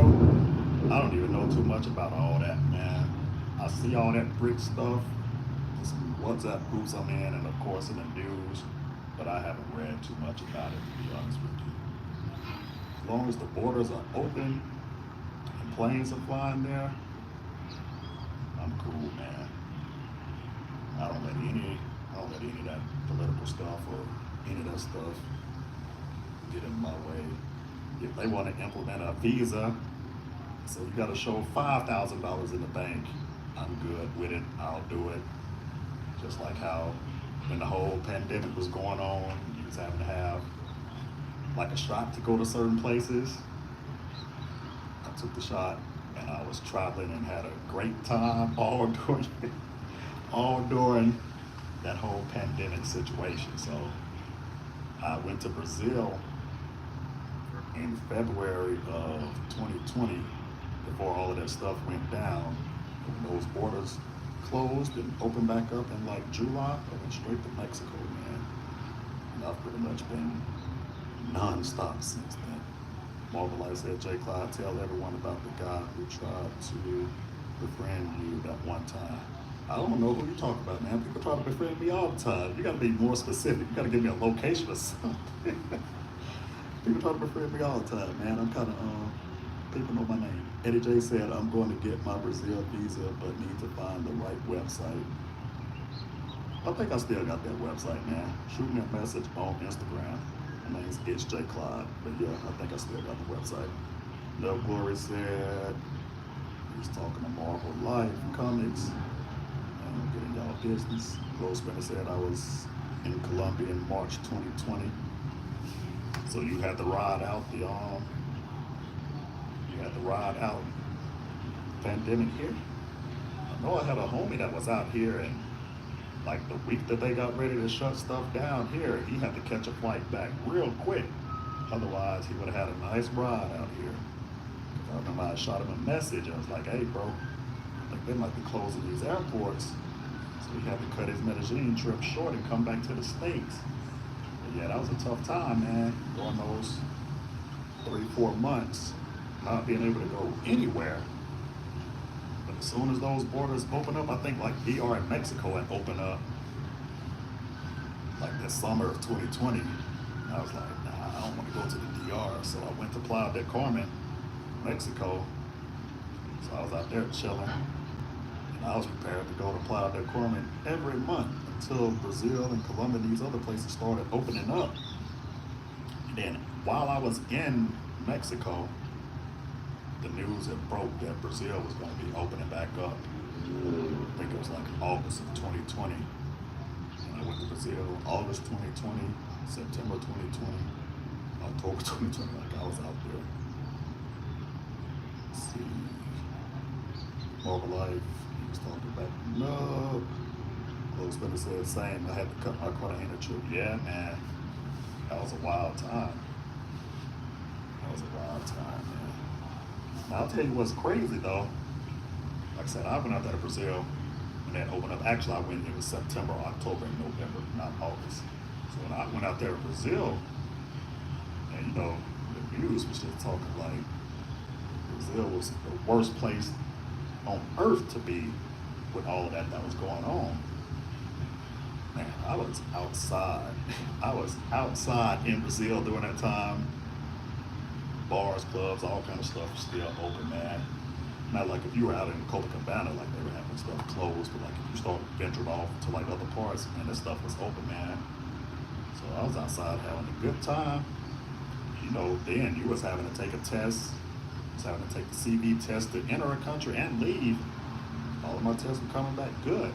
[SPEAKER 1] I don't even know too much about all that, man. I see all that BRICS stuff, some WhatsApp groups I'm in, and of course in the news, but I haven't read too much about it, to be honest with you. As long as the borders are open and planes are flying there, I'm cool, man. I don't let any of that political stuff or any of that stuff get in my way. If they want to implement a visa, so you got to show $5,000 in the bank, I'm good with it. I'll do it. Just like how when the whole pandemic was going on, you was having to have like a shot to go to certain places. I took the shot and I was traveling and had a great time all during that whole pandemic situation. So I went to Brazil in February of 2020 before all of that stuff went down. When those borders closed and opened back up in like July, I went straight to Mexico, man. And I've pretty much been non-stop since then. Marvel Light said, itsJClyde, tell everyone about the guy who tried to befriend you that one time. I don't know who you talk about, man. People try to befriend me all the time. You gotta be more specific. You gotta give me a location or something. People try to befriend me all the time, man. I'm kinda, people know my name. Eddie J said, I'm going to get my Brazil visa, but need to find the right website. I think I still got that website, man. Shoot me a message on Instagram. My name's itsJClyde, but yeah, I think I still got the website. No Glory said, he's talking to Marvel Life Comics. I'm getting y'all business. Close Spinner said I was in Colombia in March 2020. So you had to ride out pandemic here. I know I had a homie that was out here in like the week that they got ready to shut stuff down here, he had to catch a flight back real quick. Otherwise, he would have had a nice ride out here. I remember I shot him a message. I was like, hey, bro, like they might be closing these airports. So he had to cut his Medellin trip short and come back to the States. But yeah, that was a tough time, man, during those 3-4 months, not being able to go anywhere. But as soon as those borders open up, I think like DR and Mexico had opened up like this summer of 2020. I was like, nah, I don't want to go to the DR. So I went to Playa del Carmen, Mexico. So I was out there chilling. And I was prepared to go to Playa del Carmen every month until Brazil and Colombia and these other places started opening up. And then while I was in Mexico, the news had broke that Brazil was going to be opening back up. I think it was like in August of 2020. And I went to Brazil August 2020, September 2020, October 2020, like I was out there. Let's see. Marvel Life, he was talking about, no. Close Spender said, same, I had to cut my Cartagena trip. Yeah, man, that was a wild time. That was a wild time, man. Now, I'll tell you what's crazy, though. Like I said, I went out there to Brazil when that opened up. Actually, I went, it was September, October, and November, not August. So when I went out there to Brazil, and you know, the news was just talking like Brazil was the worst place on earth to be with all of that was going on. Man, I was outside. I was outside in Brazil during that time. Bars, clubs, all kind of stuff still open, man. Not like if you were out in Copacabana, like they were having stuff closed, but like if you started venturing off to like other parts, man, this stuff was open, man. So I was outside having a good time. You know, then you was having to take a test. I was having to take the CV test to enter a country and leave. All of my tests were coming back good.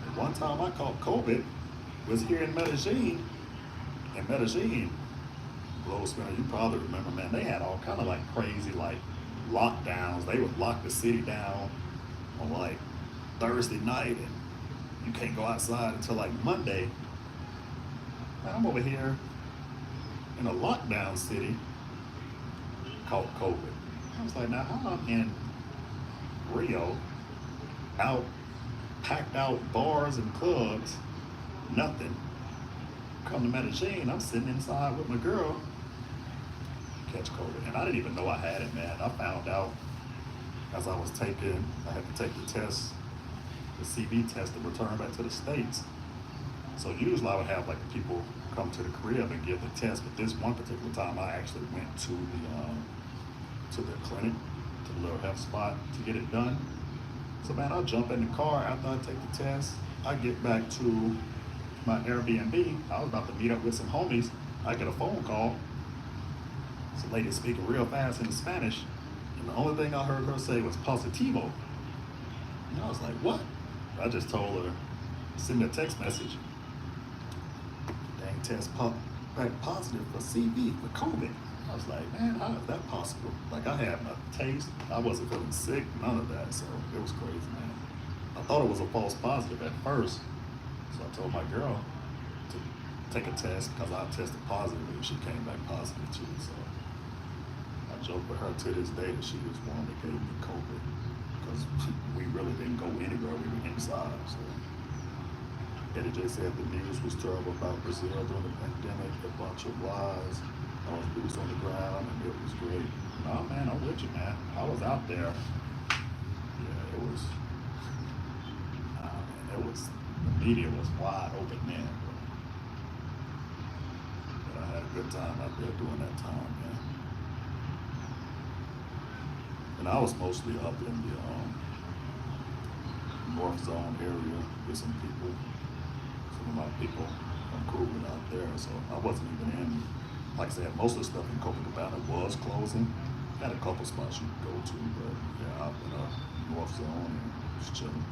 [SPEAKER 1] And one time I caught COVID, was here in Medellin. In Medellin, Glow Spinner, you probably remember, man, they had all kind of like crazy like lockdowns. They would lock the city down on like Thursday night and you can't go outside until like Monday. Man, I'm over here in a lockdown city called COVID. I was like, now how I'm in Rio, out, packed out bars and clubs, nothing. Come to Medellin, I'm sitting inside with my girl, catch COVID. And I didn't even know I had it, man. I found out as I was taking, I had to take the test, the CV test to return back to the States. So usually I would have like people come to the crib and give the test, but this one particular time I actually went to the clinic, to the little health spot to get it done. So man, I jump in the car after I take the test. I get back to my Airbnb. I was about to meet up with some homies. I get a phone call. This lady speaking real fast in Spanish, and the only thing I heard her say was positivo. And I was like, what? I just told her, send me a text message. Dang, test popped back positive for CV, for COVID. I was like, man, how is that possible? Like, I had no taste, I wasn't feeling sick, none of that, so it was crazy, man. I thought it was a false positive at first, so I told my girl to take a test because I tested positive and she came back positive too, so I joke with her to this day that she was one that gave me COVID because we really didn't go anywhere, we were inside, so. Eddie J said the news was terrible about Brazil during the pandemic, a bunch of lies. I was boots on the ground and it was great. Nah, man, I'm with you, man. I was out there. Yeah, it was, man, it was, the media was wide open then. But I had a good time out there during that time, man. And I was mostly up in the North Zone area with some people. Some of my people I'm cool with out there, so I wasn't even in. Like I said, most of the stuff in Copacabana was closing. Had a couple spots you could go to, but yeah, I went up North Zone and just chilling.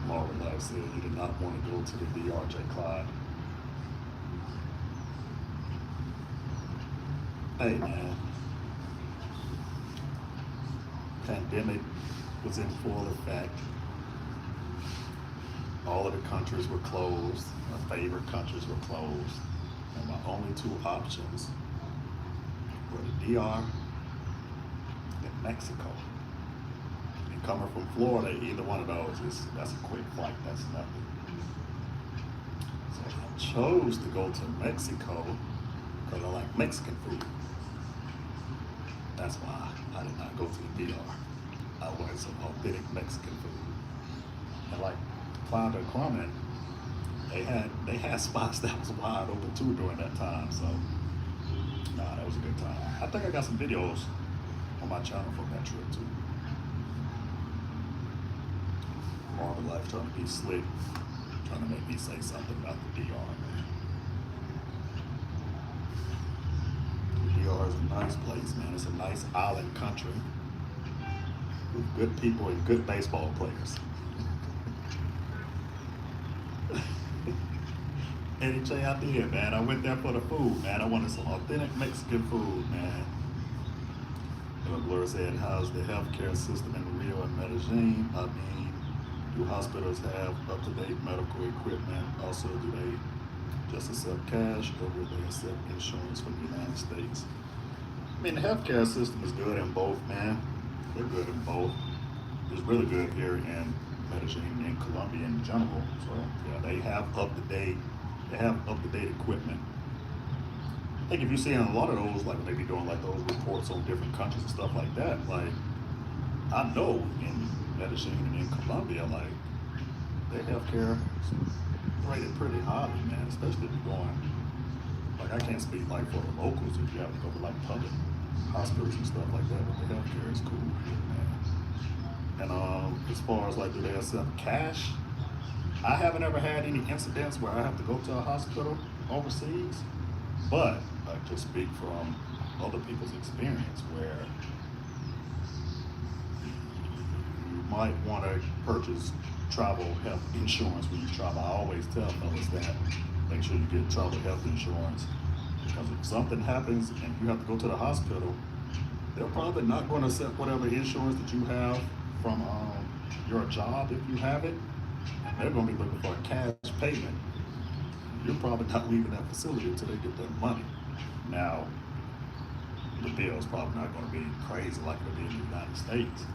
[SPEAKER 1] Marvin Life. wife said you did not want to go to the itsJClyde. Hey man, pandemic was in full effect. All of the countries were closed. My favorite countries were closed. And my only two options were the DR and Mexico. And coming from Florida, either one of those that's a quick flight, that's nothing. So I chose to go to Mexico because I like Mexican food. That's why I did not go to the DR. I wanted some authentic Mexican food. And like Father Crumman, they had spots that was wide open too during that time. So nah, that was a good time. I think I got some videos on my channel from that trip too. Marvel Life trying to be slick, trying to make me say something about the DR, man. The DR is a nice place, man. It's a nice island country with good people and good baseball players. NJ, I did, man. I went there for the food, man. I wanted some authentic Mexican food, man. Laura said, how's the healthcare system in Rio and Medellin? I mean, do hospitals have up-to-date medical equipment? Also, do they just accept cash or will they accept insurance from the United States? I mean, the healthcare system is good in both, man. They're good in both. It's really good here in Medellin and Colombia in general. So, yeah, they have up-to-date equipment. I think if you see in a lot of those, like when they be doing like those reports on different countries and stuff like that, like I know in Medellin and in Colombia, like their healthcare is rated pretty highly, man. Especially if you're going, like I can't speak like for the locals if you have to go to like public hospitals and stuff like that, but the healthcare is cool, man. And as far as like do they accept cash? I haven't ever had any incidents where I have to go to a hospital overseas, but I just speak from other people's experience where you might want to purchase travel health insurance when you travel. I always tell fellas that make sure you get travel health insurance because if something happens and you have to go to the hospital, they're probably not going to accept whatever insurance that you have from your job if you have it. They're going to be looking for a cash payment. You're probably not leaving that facility until they get their money. Now, the bill's probably not going to be crazy like it would be in the United States.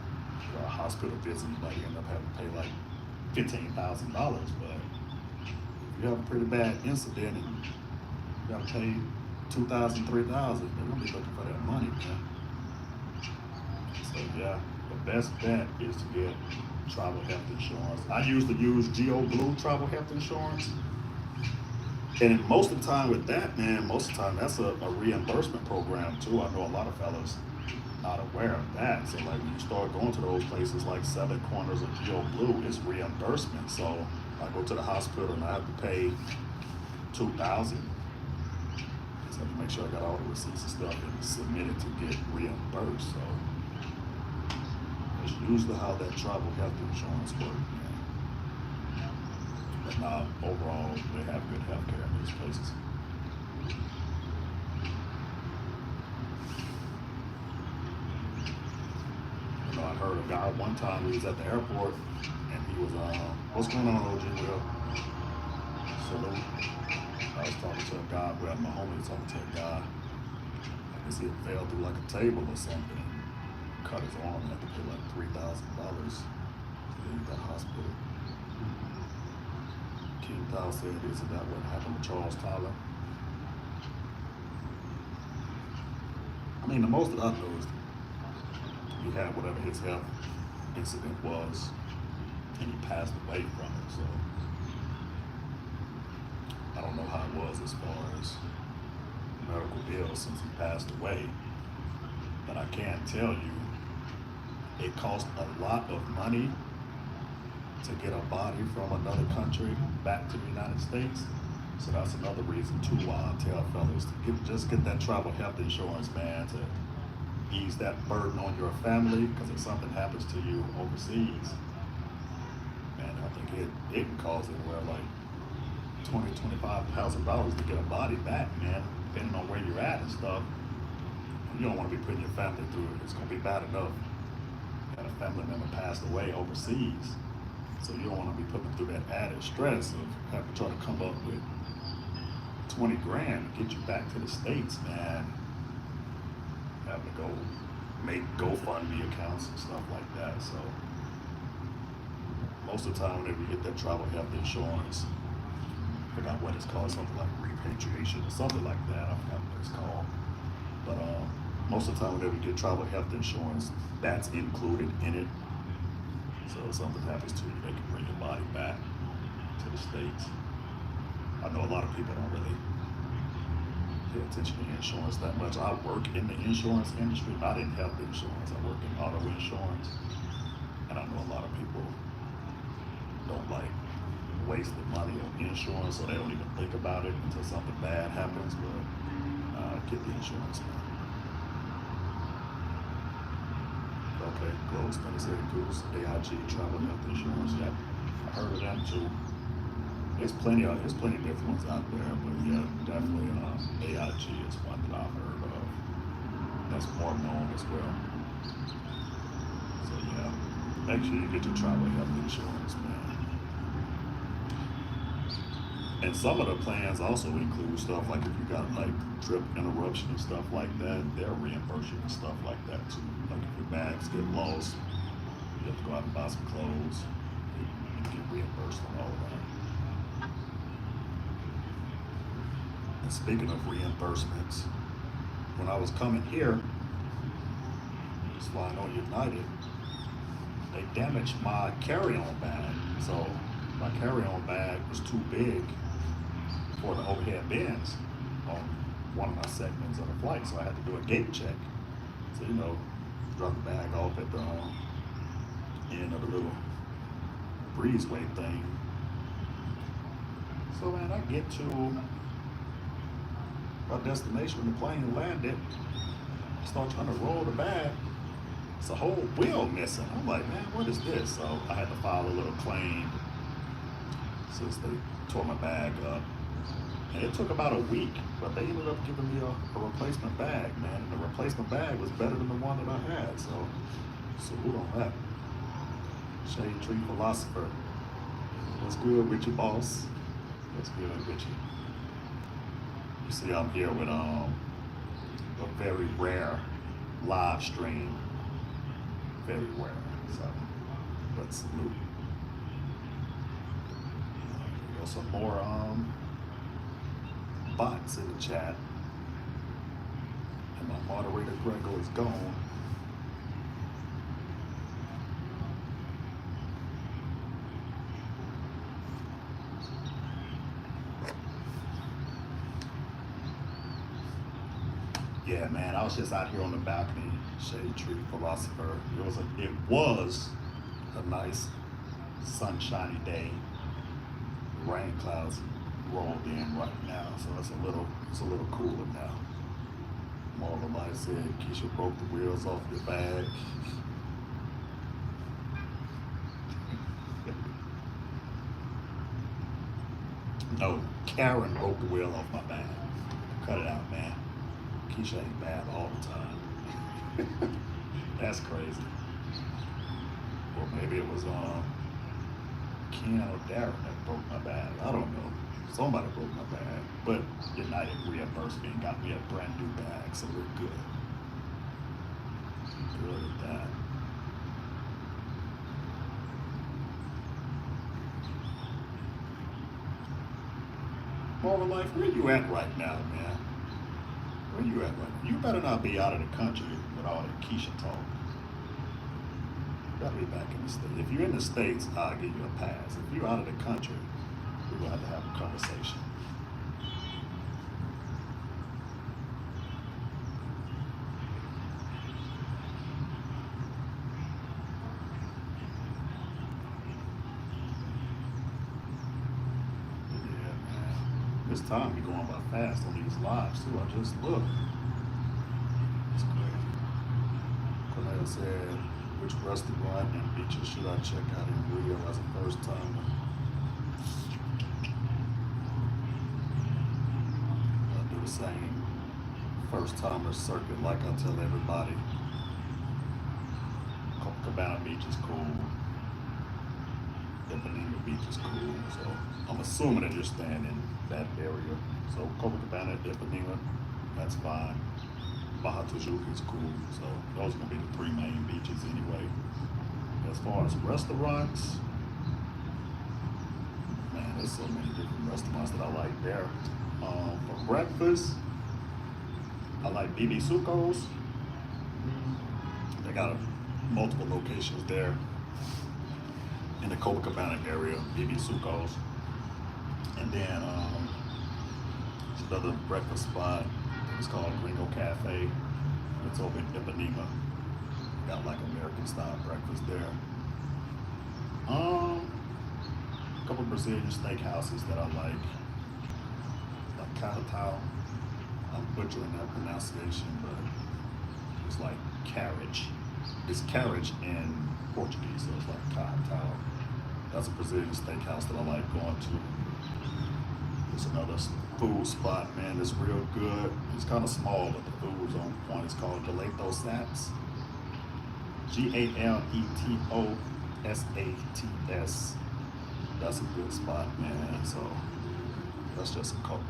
[SPEAKER 1] For a hospital visit, you might end up having to pay like $15,000. But if you have a pretty bad incident and you got to pay $2,000, $3,000, they're going to be looking for that money, man. So yeah, the best bet is to get travel health insurance. I used to use Geo Blue travel health insurance. And most of the time with that, man, most of the time that's a reimbursement program too. I know a lot of fellas not aware of that. So like when you start going to those places like Seven Corners or Geo Blue, it's reimbursement. So I go to the hospital and I have to pay $2,000. So I have to make sure I got all the receipts and stuff and submit it to get reimbursed. So it's usually how that travel health insurance works, man. But now, overall, they have good health care in these places. You know, I heard a guy one time, he was at the airport, and he was, what's going on, OG Will? Salute. I was talking to a guy, well, my homie was talking to a guy. I guess he had fell through like a table or something. Cut his arm, had to pay like $3,000 to leave that hospital. King Thou said, isn't that what happened to Charles Tyler? I mean, the most that I know is he had whatever his health incident was, and he passed away from it. So I don't know how it was as far as medical bills since he passed away, but I can tell you it cost a lot of money to get a body from another country back to the United States. So that's another reason too why I tell fellas to just get that travel health insurance, man, to ease that burden on your family, because if something happens to you overseas, man, I think it can cost anywhere like $20,000 to $25,000 to get a body back, man, depending on where you're at and stuff. You don't want to be putting your family through it. It's going to be bad enough that a family member passed away overseas. So you don't want to be putting them through that added stress of having to try to come up with 20 grand to get you back to the States, man. Having to go make GoFundMe accounts and stuff like that. So most of the time whenever you get that travel health insurance, I forgot what it's called, something like repatriation or something like that. I forgot what it's called. But most of the time whenever you get travel health insurance, that's included in it. So if something happens to you, they can bring your body back to the States. I know a lot of people don't really pay attention to insurance that much. I work in the insurance industry, not in health insurance. I work in auto insurance. And I know a lot of people don't like wasting money on insurance, so they don't even think about it until something bad happens, but get the insurance now. Okay, Globe's Tennessee Goose, AIG Travel Health Insurance. Yeah, I heard of them too. There's plenty of different ones out there, but yeah, definitely AIG is one that I've heard of. That's more known as well. So yeah, make sure you get your travel health insurance, man. And some of the plans also include stuff like if you got like trip interruption and stuff like that, they'll reimburse you and stuff like that too. Like if your bags get lost, you have to go out and buy some clothes, you get reimbursed on all of that. And speaking of reimbursements, when I was coming here, just flying on United, they damaged my carry-on bag. So my carry-on bag was too big for the overhead bins on one of my segments of the flight, so I had to do a gate check. So, you know, drop the bag off at the end of the little breezeway thing. So, man, I get to my destination when the plane landed, I start trying to roll the bag. It's a whole wheel missing. I'm like, man, what is this? So I had to file a little claim since they tore my bag up. And it took about a week, but they ended up giving me a replacement bag, man. And the replacement bag was better than the one that I had. So salute on that. Shade Tree Philosopher. What's good with you, boss? What's good with you? You see, I'm here with a very rare live stream. Very rare. So, but salute. Got some more bots in the chat. And my moderator Grego is gone. Yeah, man, I was just out here on the balcony, Shade Tree Philosopher. It was a nice sunshiny day. Rain clouds rolled in right now, so it's a little cooler now. Marvel Light said, Keisha broke the wheels off your bag. No, Karen broke the wheel off my bag. Cut it out, man. Keisha ain't bad all the time. That's crazy. Or maybe it was Ken or Darren that broke my bag. I don't know. Somebody broke my bag. But United reimbursed me and got me a brand new bag, so we're good. Good at that. Marvel Life, where you at right now, man? Where you at right now? You better not be out of the country with all that Keisha talk. You gotta be back in the States. If you're in the States, I'll give you a pass. If you're out of the country, we're gonna have to have a conversation. This time you're going by fast on these lives too. I just looked. It's crazy. Cornell said, which restaurant and beaches should I check out in Rio as a first timer? same first timer circuit like I tell everybody. Copacabana Beach is cool. Ipanema Beach is cool. So I'm assuming that you're staying in that area. So Copacabana, Ipanema, that's fine. Baja Tijuca is cool. So those are gonna be the three main beaches anyway. As far as restaurants, man, there's so many different restaurants that I like there. For breakfast, I like BB Sucos. They got multiple locations there in the Copacabana area, BB Sucos. And then another breakfast spot. It's called Gringo Cafe. It's over in Ipanema. Got like American style breakfast there. A couple Brazilian steakhouses that I like Catatau. I'm butchering that pronunciation, but it's like carriage. It's carriage in Portuguese, so it's like Catatau. That's a Brazilian steakhouse that I like going to. There's another food spot, man, that's real good. It's kind of small, but the food is on point. It's called Galetos Sats. Galetos. That's a good spot, man. So that's just a couple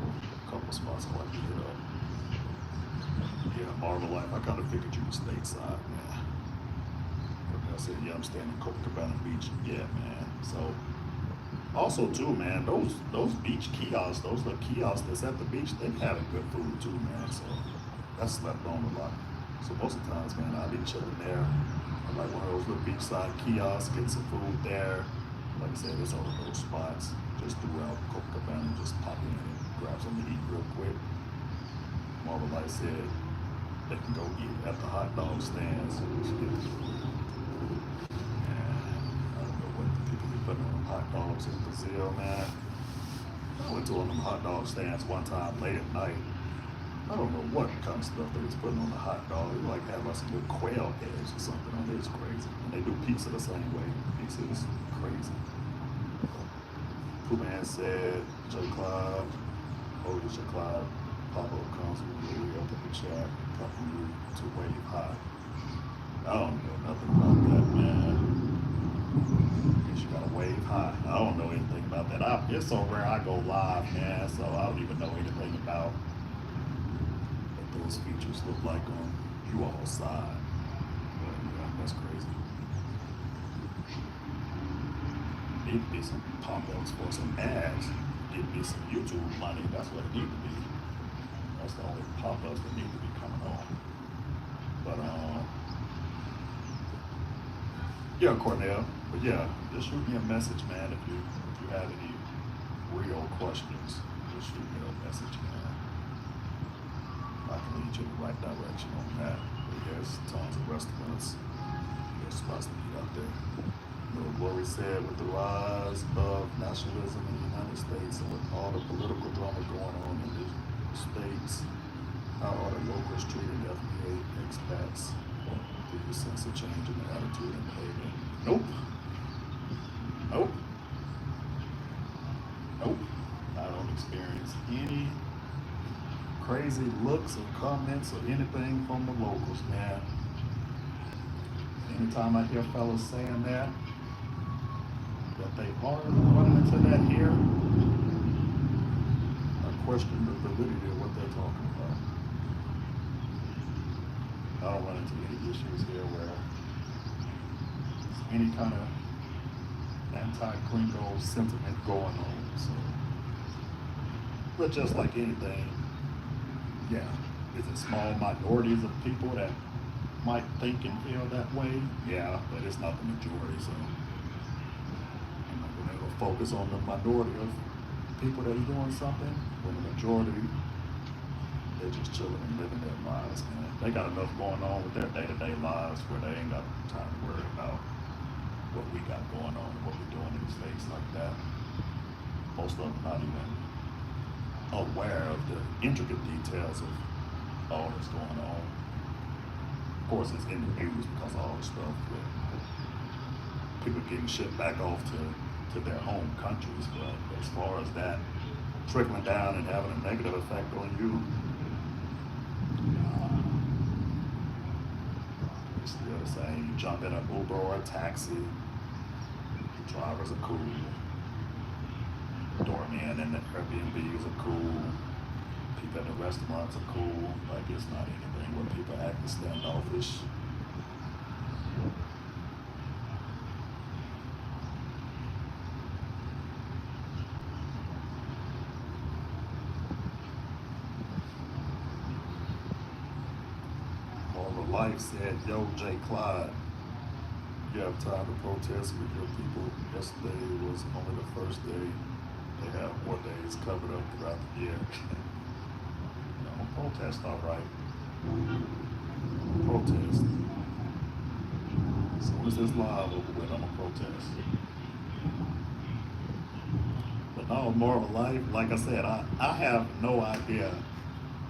[SPEAKER 1] spots I like to hit up. Yeah, Marvel Life. I kind of figured you were stateside, man. I said, yeah, I'm staying in Copacabana Beach. Yeah, man. So also too, man, those beach kiosks, those little kiosks that's at the beach, they having good food too, man. So that's slept on a lot. So most of the times, man, I'll be chilling there. I like one of those little beachside kiosks, getting some food there. Like I said, there's all of those spots just throughout Copacabana. Just pop in and grab something to eat real quick. Marvel Light said they can go eat at the hot dog stands. Putting on them hot dogs in Brazil, man. I went to one of them hot dog stands one time late at night. I don't know what kind of stuff they was putting on the hot dog. It like had like some little quail eggs or something on it. It's crazy. And they do pizza the same way. Pizza is crazy. Pooh Man said, itsJClyde, itsJClyde, Pablo comes with me up in the chat, helping you to wave high. I don't know nothing about that, man. You gotta wave high. I don't know anything about that. It's so rare I go live, man, so I don't even know anything about what those features look like on you all side. But yeah, that's crazy. Need to be some pop-ups for some ads. Need to be some YouTube money. That's what it need to be. That's the only pop-ups that need to be coming on. But yeah, Cornell. But yeah, just shoot me a message, man. If you have any real questions, just shoot me a message, man. I can lead you in the right direction on that. But there's tons of restaurants. There's spots to eat out there. You know, Glory said, with the rise of nationalism in the United States and with all the political drama going on in the states, how are the locals treating FBA expats? Do you sense a change in the attitude and behavior? Nope. Nope. Nope. I don't experience any crazy looks or comments or anything from the locals, man. Anytime I hear fellas saying that they are running into that here, I question the validity of what they're talking about. I don't run into any issues here where there's any kind of anti-gringo sentiment going on. So, but just like anything, yeah, is it small minorities of people that might think and feel that way? Yeah, but it's not the majority. So I'm not going to focus on the minority of people that are doing something, when the majority, they're just chilling and living their lives, man. They got enough going on with their day-to-day lives where they ain't got time to worry about what we got going on and what we're doing in the States like that. Most of them not even aware of the intricate details of all that's going on. Of course, it's in the news because of all the stuff with people getting shipped back off to their home countries. But as far as that trickling down and having a negative effect on you, It's still the same. You jump in an Uber or a taxi. The drivers are cool. Doorman and the Airbnbs are cool. People at the restaurants are cool. Like it's not anything where people act standoffish. Moral Life said, "Yo, J. Clyde, you have time to protest with your people. Yesterday was only the first day. They have more days covered up throughout the year." I'm gonna protest, all right. Protest. As soon as this live over with, I'm gonna protest. But no, Moral Life, like I said, I have no idea.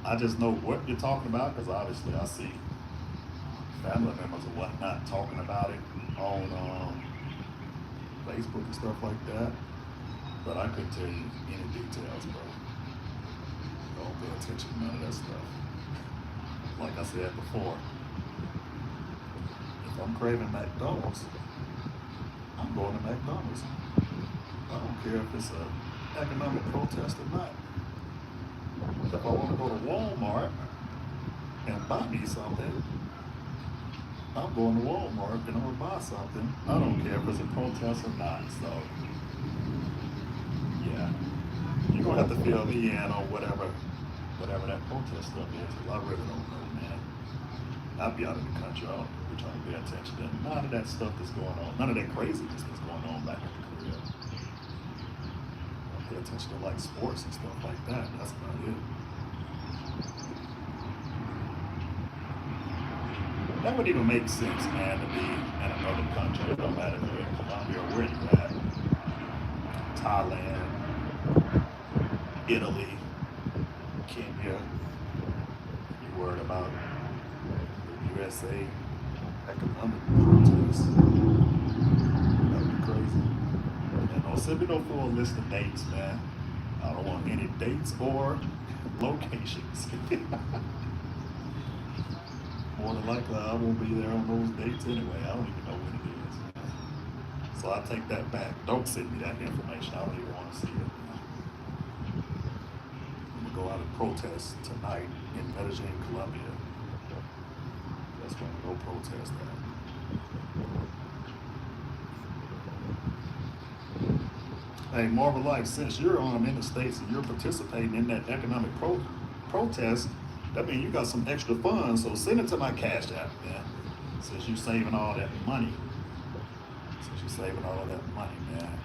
[SPEAKER 1] I just know what you're talking about because obviously I see family members and whatnot talking about it on Facebook and stuff like that. But I couldn't tell you any details, bro. Don't pay attention to none of that stuff. Like I said before, if I'm craving McDonald's, I'm going to McDonald's. I don't care if it's an economic protest or not. If I want to go to Walmart and buy me something, I'm going to Walmart and I'm going to buy something. I don't care if it's a protest or not. So, yeah, you're going to have to fill me in on whatever that protest stuff is. I really don't know, man. I'll be out of the country. I don't be trying to pay attention to none of that stuff that's going on. None of that craziness that's going on back in Korea. I pay attention to like sports and stuff like that. That's about it. That would even make sense, man, to be in another country. It don't matter if you're in Colombia or where you're at. Thailand, Italy, Kenya. You're worried about the USA economic protests. That would be crazy. And don't send me no full list of dates, man. I don't want any dates or locations. More than likely, I won't be there on those dates anyway. I don't even know when it is. So I take that back. Don't send me that information. I don't even want to see it. I'm going to go out and protest tonight in Medellin, Colombia. That's when we go protest that. Hey, Marvel Life, since you're in the States and you're participating in that economic protest, that means you got some extra funds, so send it to my Cash App, man. Since you're saving all that money. Man.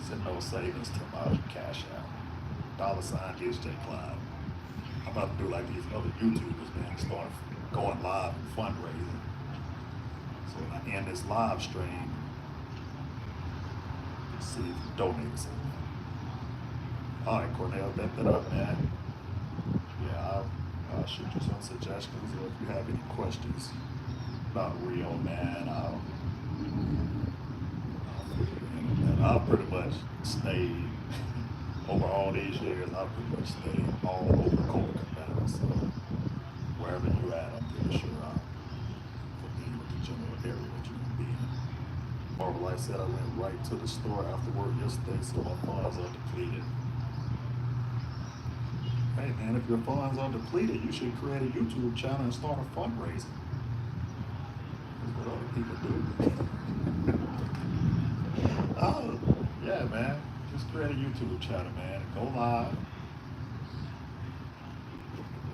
[SPEAKER 1] Send those savings to my Cash App. $itsJClyde. I'm about to do like these other YouTubers, man. Start going live and fundraising. So when I end this live stream, see if you donate something. All right, Cornell, bet that up, man. Yeah, I'll shoot you some suggestions, or if you have any questions about Rio, man, I've pretty much stayed over all these years. I've pretty much stayed all over Copacabana. So wherever you're at, I'm pretty sure I'm familiar with the general area that you're gonna be in. Marvel Life said I went right to the store after work yesterday, so my funds are depleted. Hey man, if your funds are depleted, you should create a YouTube channel and start a fundraiser. That's what other people do. Oh, yeah, man. Just create a YouTube channel, man. Go live.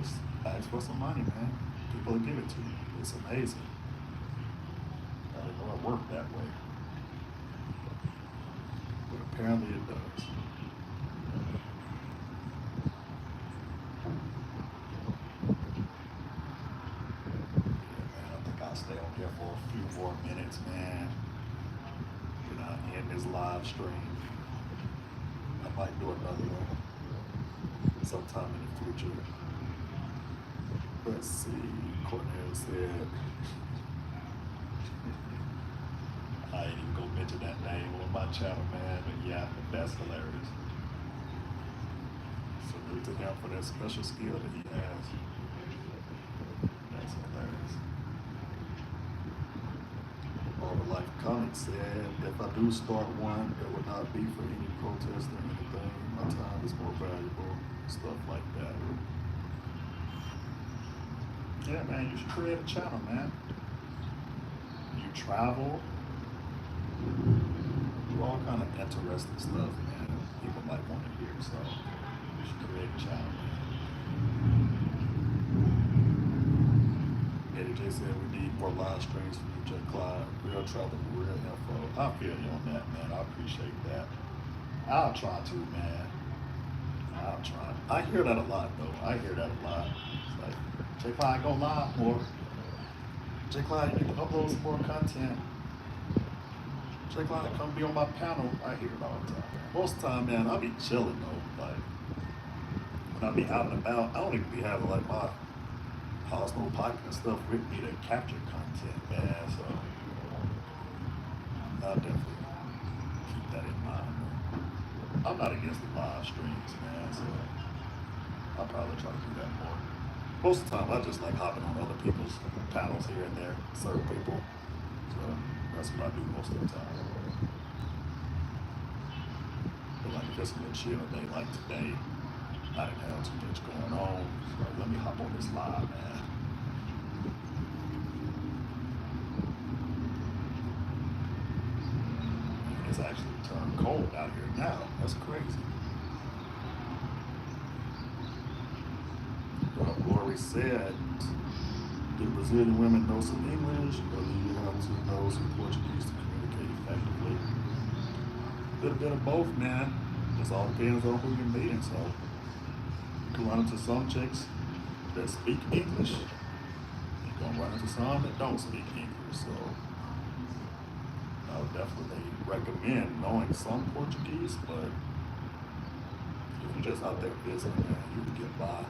[SPEAKER 1] Just ask for some money, man. People will give it to you. It's amazing. I didn't know it worked that way. But apparently it does. Stay on here for a few more minutes, man. When I end this live stream, I might do another one sometime in the future. Let's see, Cornell said, I ain't even gonna mention that name on my channel, man, but yeah, that's hilarious. So Salute to him for that special skill that he has. That's hilarious. All the Life Comics said, if I do start one, it would not be for any protest or anything. My time is more valuable. Stuff like that. Yeah, man, you should create a channel, man. You travel, do all kind of interesting stuff, man. People might want to hear, so you should create a channel, man. Eddie J said we need more live streams from you, itsJClyde. Real travel, real info. I feel you on that, man. I appreciate that. I'll try to, man. I'll try. I hear that a lot, though. I hear that a lot. It's like, itsJClyde, go live more. itsJClyde, you need to upload some more content. itsJClyde, come be on my panel. I hear it all the time. Most of the time, man, I'll be chilling, though. Like, when I be out and about, I don't even be having, like, my Osmo Pocket and stuff with me to capture content, man. So I'll definitely keep that in mind. I'm not against the live streams, man. So I'll probably try to do that more. Most of the time, I just like hopping on other people's panels here and there, certain people. So that's what I do most of the time. But like if it's a little chill day like today, I didn't have too much going on. So let me hop on this live, man. It's actually turned cold out here now. That's crazy. Lori said, do Brazilian women know some English, or do you have to know some Portuguese to communicate effectively? A little bit of both, man. Just all depends on who you're meeting. So you can run into some chicks that speak English. You're gonna run into some that don't speak English. So I would definitely recommend knowing some Portuguese, but if you're just out there visiting, man, you can get by.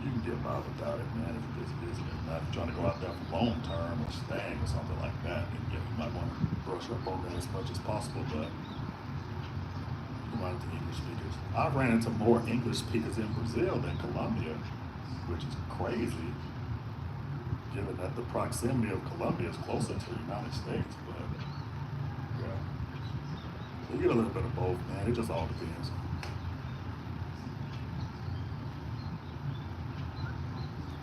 [SPEAKER 1] You can get by without it, man, if you're just visiting. Now, if you're trying to go out there for long term or staying or something like that, then yeah, you might want to brush up on that as much as possible, but you run into English speakers. I've ran into more English speakers in Brazil than Colombia, which is crazy, given that the proximity of Colombia is closer to the United States, but yeah. You get a little bit of both, man. It just all depends.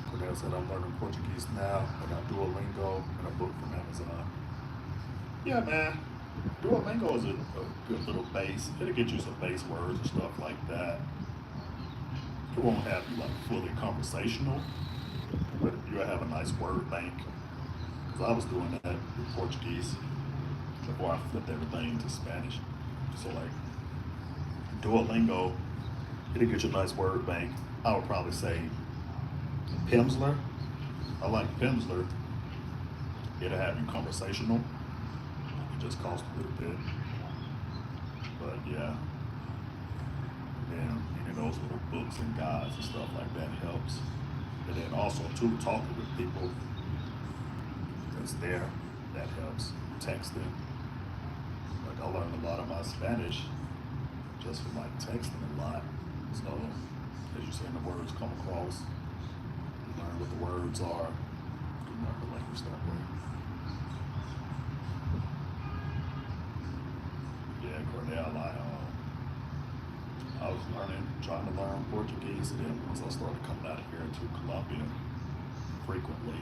[SPEAKER 1] Cornell said, I'm learning Portuguese now. I got Duolingo and a book from Amazon. Yeah, man. Duolingo is a good little base. It'll get you some base words and stuff like that. It won't have you like fully conversational, but you'll have a nice word bank. Because I was doing that with Portuguese before I flipped everything to Spanish. So like Duolingo, it'll get you a nice word bank. I would probably say Pimsleur. I like Pimsleur. It'll have you conversational. It just costs a little bit. But yeah. Then any of those little books and guides and stuff like that helps. And then also too, talking with people that's there, that helps. Texting. Like I learned a lot of my Spanish just from like texting a lot. So as you're saying, the words come across. You learn what the words are. You learn the language that way. Yeah, Cornell, I was trying to learn Portuguese, and then once I started coming out here to Colombia frequently,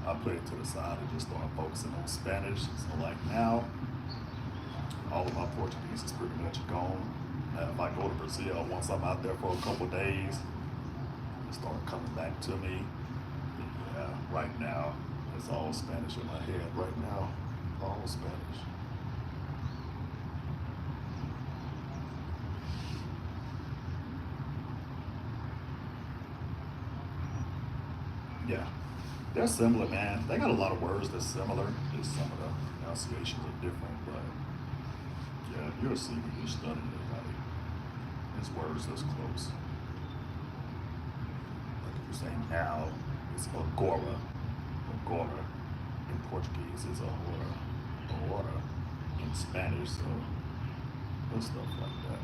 [SPEAKER 1] I put it to the side and just started focusing on Spanish. So like now, all of my Portuguese is pretty much gone. If I go to Brazil, once I'm out there for a couple of days, it start coming back to me. Yeah, right now, it's all Spanish in my head. Right now, all Spanish. Yeah, they're similar, man. They got a lot of words that's similar. Just some of the pronunciations are different, but yeah, you'll see when you're studying it, like, it's words that's close. Like if you're saying now, it's agora. Agora in Portuguese is ahora. Ahora in Spanish, so little stuff like that.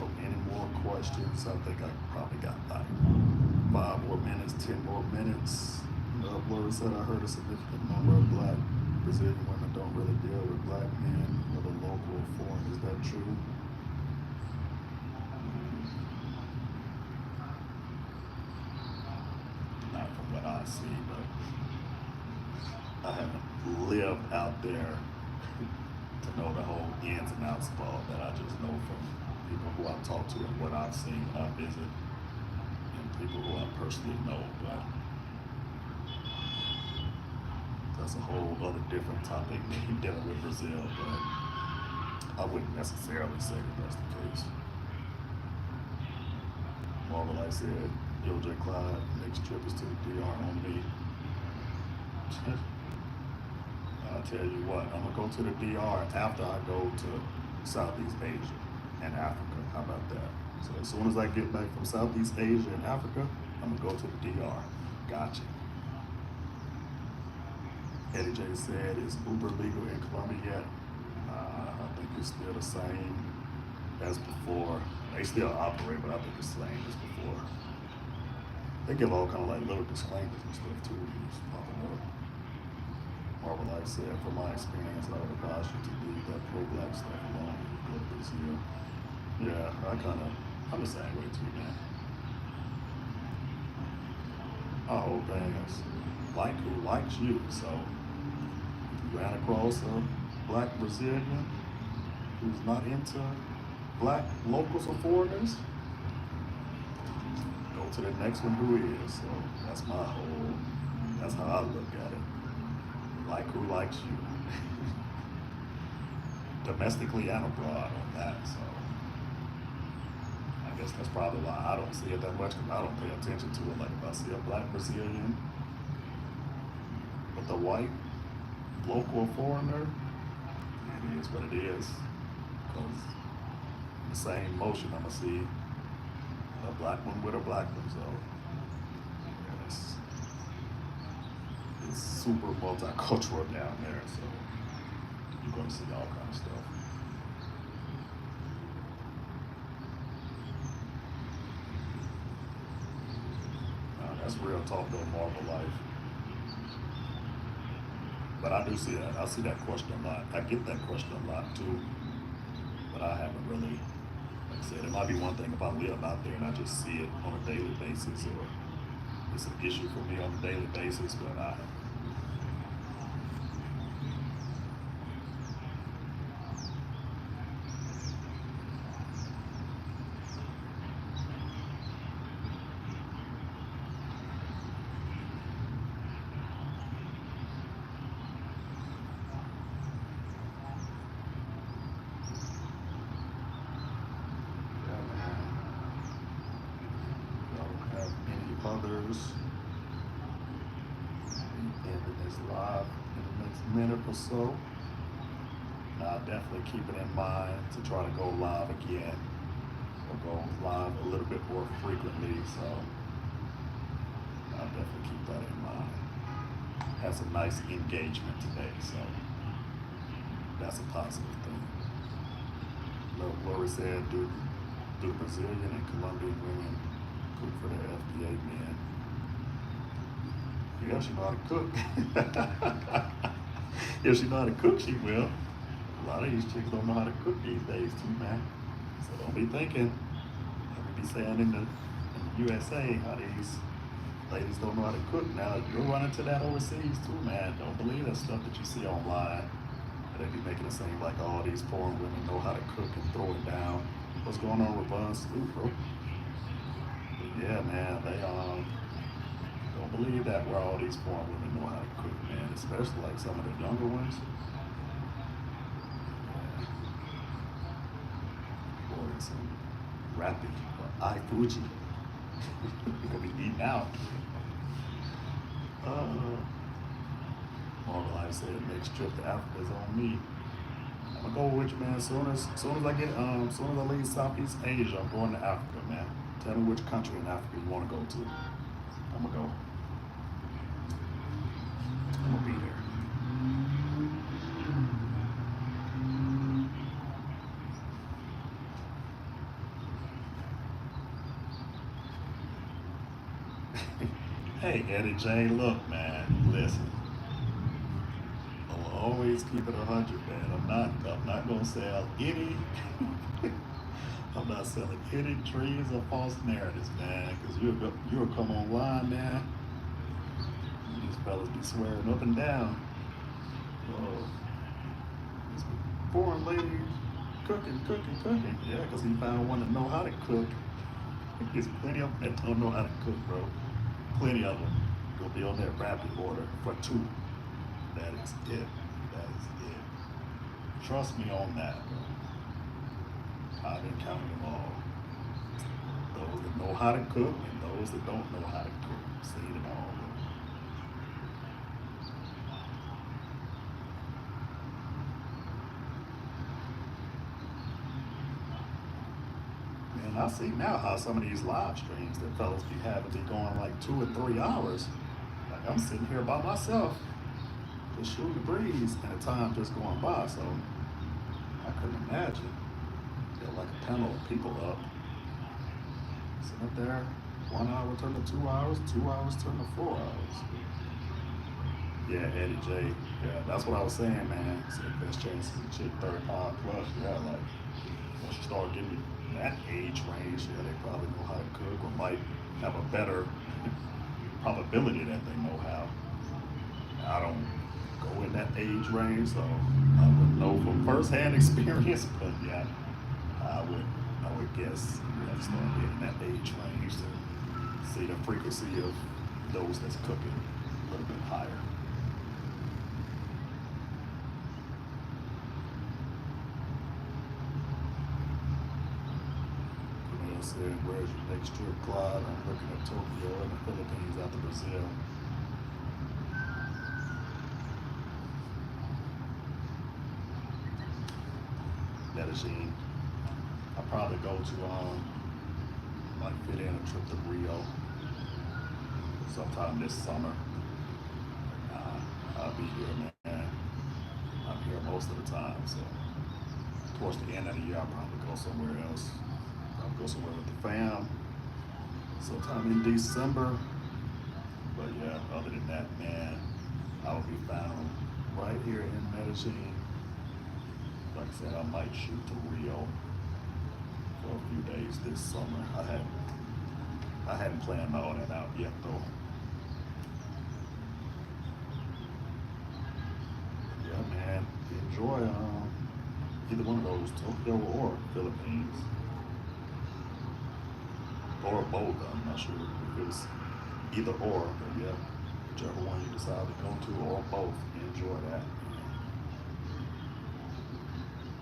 [SPEAKER 1] So any more questions? I think I probably got like 5 more minutes, 10 more minutes. Lori said I heard a significant number of black Brazilian women don't really deal with black men, whether local or foreign. Is that true? Not from what I see, but I haven't lived out there to know the whole ins and outs of all that. I just know from people who I've talked to and what I've seen when I visit, and people who I personally know. But that's a whole other different topic than dealing with Brazil. But I wouldn't necessarily say that that's the case. Marvel, like I said, itsJClyde, next trip is to the DR on me. I'll tell you what, I'm gonna go to the DR after I go to Southeast Asia and Africa. How about that? So as soon as I get back from Southeast Asia and Africa, I'm gonna go to the DR. Gotcha. Eddie J said, is Uber legal in Colombia yet? I think it's still the same as before. They still operate, but I think it's the same as before. They give all kind of like little disclaimers and stuff too. Just popping up. Marvel Life said, from my experience, I would advise you to leave that pro-black stuff alone when you go to Brazil. Yeah, I'm the same way too, man. Oh, bands like who likes you. So if you ran across a black Brazilian who's not into black locals or foreigners, go to the next one who is. So that's how I look at it. Like who likes you. Domestically and abroad on that. So I guess that's probably why I don't see it that much, because I don't pay attention to it. Like if I see a black Brazilian with a white local foreigner, it is what it is. Because the same motion, I'm gonna see a black one with a black one. So yes, it's super multicultural down there. So you're gonna see all kind of stuff. That's real talk though, Marvel Life. But I do see that. I see that question a lot. I get that question a lot too. But I haven't really, like I said, it might be one thing if I live out there and I just see it on a daily basis, or it's an issue for me on a daily basis, but I haven't. Others ending this live in the next minute or so. I'll definitely keep it in mind to try to go live again, or go live a little bit more frequently. So I'll definitely keep that in mind. Had some nice engagement today, so that's a positive thing. Lori said, do Brazilian and Colombian women cook for the FDA men? Yeah, she know how to cook. If she know how to cook, she will. A lot of these chicks don't know how to cook these days too, man. So don't be thinking, like we be saying in the USA, how these ladies don't know how to cook. Now, you'll run into that overseas too, man. Don't believe that stuff that you see online. They be making it seem like all these foreign women know how to cook and throw it down. What's going on with Bun Stew, bro? Yeah, man, they don't believe that where all these foreign women know how to cook, man, especially like some of the younger ones. Yeah. Boy, some rapping or Fuji. You could be eating out. Marvel Life said next trip to Africa is on me. I'm gonna go with you, man. As soon as I leave Southeast Asia, I'm going to Africa, man. Tell me which country in Africa you want to go to. I'm gonna go. I'm gonna be there. Hey, Eddie J, look, man, listen. I'll always keep it 100, man. I'm not gonna sell any. I'm not selling any dreams or false narratives, man. Because you'll come online, man. These fellas be swearing up and down. Oh, this foreign lady cooking, cooking, cooking. Yeah, because he found one that know how to cook. There's plenty of them that don't know how to cook, bro. Plenty of them. Go be on that rapid order for two. That is it. That is it. Trust me on that, bro. I've been counting them all. Those that know how to cook and those that don't know how to cook. Seen it all, bro. And I see now how some of these live streams that fellas be having be going like 2 or 3 hours. Like I'm sitting here by myself, just shooting the breeze, and the time just going by. So I couldn't imagine. Feel like a panel of people up, sitting up there, 1 hour turned to 2 hours, 2 hours turned to 4 hours. Yeah, Eddie J. Yeah, that's what I was saying, man. So best chance is a chick 35 plus. Yeah, like once you start getting that age range, yeah, they probably know how to cook or might have a better probability that they know how. I don't go in that age range, so I wouldn't know from firsthand experience, but yeah, I would guess you have to start getting in that age range to see the frequency of those that's cooking a little bit higher. Camille said, where's your next trip, Clyde? I'm looking at Tokyo and the Philippines after Brazil. Medellin. I'll probably go to might fit in a trip to Rio sometime this summer. I'll be here, man. I'm here most of the time, so towards the end of the year, I'll probably go somewhere else. I'll go somewhere with the fam sometime in December. But yeah, other than that, man, I will be found right here in Medellin. Like I said, I might shoot to Rio for a few days this summer. I hadn't planned all that out yet though. Yeah, man, enjoy either one of those, Tokyo or Philippines, or both. I'm not sure if it was either or, but yeah, whichever one you decide to go to or both, enjoy that.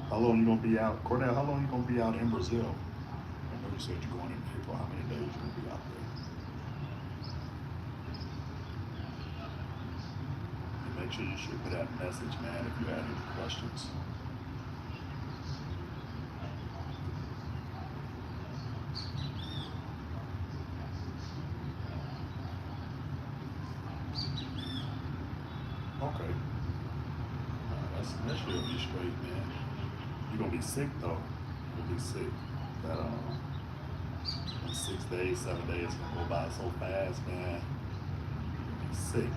[SPEAKER 1] How long you gonna be out, Cornell? How long you gonna be out in Brazil? I know you said you're going in April. How many days you gonna be out there? And make sure you shoot me that message, man, if you have any questions. Okay. That should be straight, man. You're gonna be sick though. You're gonna be sick. That 6 days, 7 days gonna go by so fast, man. You're gonna be sick.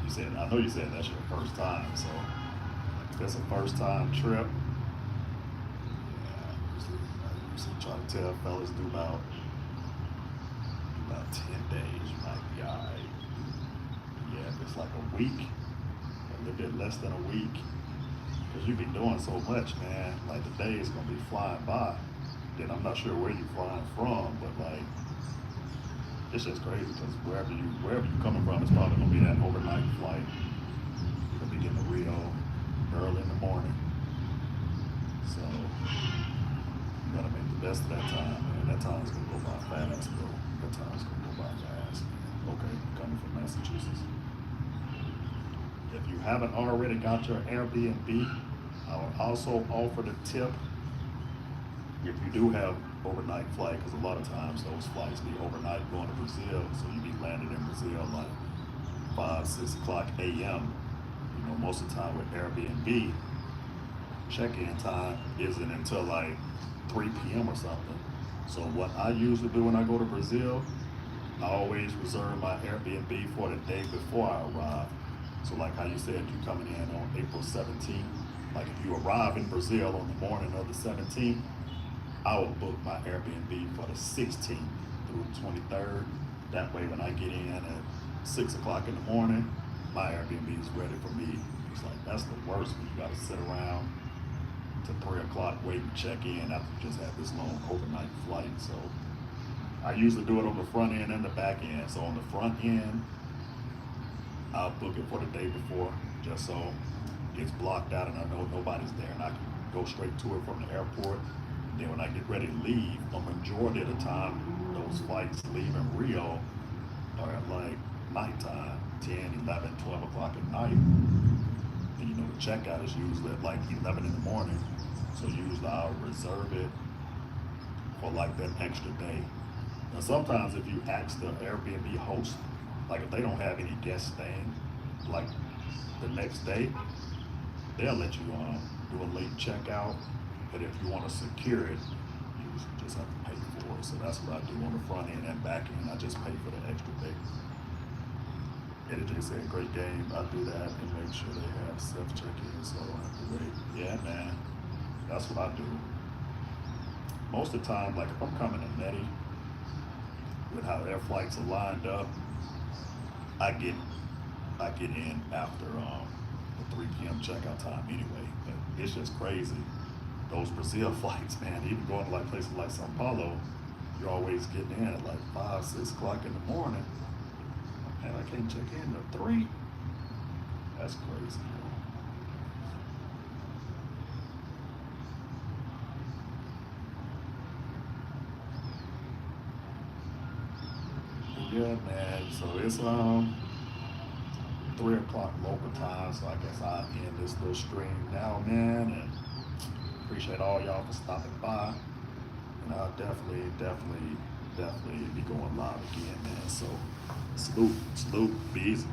[SPEAKER 1] You said, I know you said that's your first time, so if that's a first time trip, yeah, I usually try to tell fellas do about 10 days, you might be alright. Yeah, if it's like a week, a little bit less than a week, because you be doing so much, man. Like the day is gonna be flying by. Then I'm not sure where you're flying from, but like it's just crazy because wherever you coming from, it's probably gonna be that overnight flight. You're gonna be getting to Rio early in the morning, so you gotta make the best of that time, man. That time's gonna go by fast, bro. That time's gonna go by fast. Okay, coming from Massachusetts. If you haven't already got your Airbnb, I will also offer the tip if you do have overnight flight, because a lot of times those flights be overnight going to Brazil, so you be landing in Brazil like 5, 6 o'clock a.m. You know, most of the time with Airbnb, check-in time isn't until like 3 p.m. or something. So what I usually do when I go to Brazil I always reserve my Airbnb for the day before I arrive. So like how you said, you coming in on April 17th. Like if you arrive in Brazil on the morning of the 17th, I will book my Airbnb for the 16th through the 23rd. That way when I get in at 6 o'clock in the morning, my Airbnb is ready for me. It's like, that's the worst when you gotta sit around to 3 o'clock waiting to check in after you just had this long overnight flight. So I usually do it on the front end and the back end. So on the front end, I'll book it for the day before, just so it's blocked out and I know nobody's there and I can go straight to it from the airport. Then when I get ready to leave, a majority of the time, those flights leaving Rio are at like nighttime, 10, 11, 12 o'clock at night. And you know, the checkout is usually at like 11 in the morning. So usually I'll reserve it for like that extra day. Now sometimes if you ask the Airbnb host, like if they don't have any guests staying, like the next day, they'll let you do a late checkout. But if you want to secure it, you just have to pay for it. So that's what I do on the front end and back end. I just pay for the extra day. itsJ said, great game. I do that and make sure they have self-check-in so I don't have to wait. Yeah, man. That's what I do. Most of the time, like if I'm coming to Neti, with how their flights are lined up, I get in after the 3 p.m. checkout time anyway. But it's just crazy. Those Brazil flights, man, even going to like places like Sao Paulo, you're always getting in at like 5, 6 o'clock in the morning. And I can't check in till 3. That's crazy. Yeah, man. So it's 3 o'clock local time. So I guess I'll end this little stream now, man. And appreciate all y'all for stopping by. And I'll definitely be going live again, man. So salute, be easy.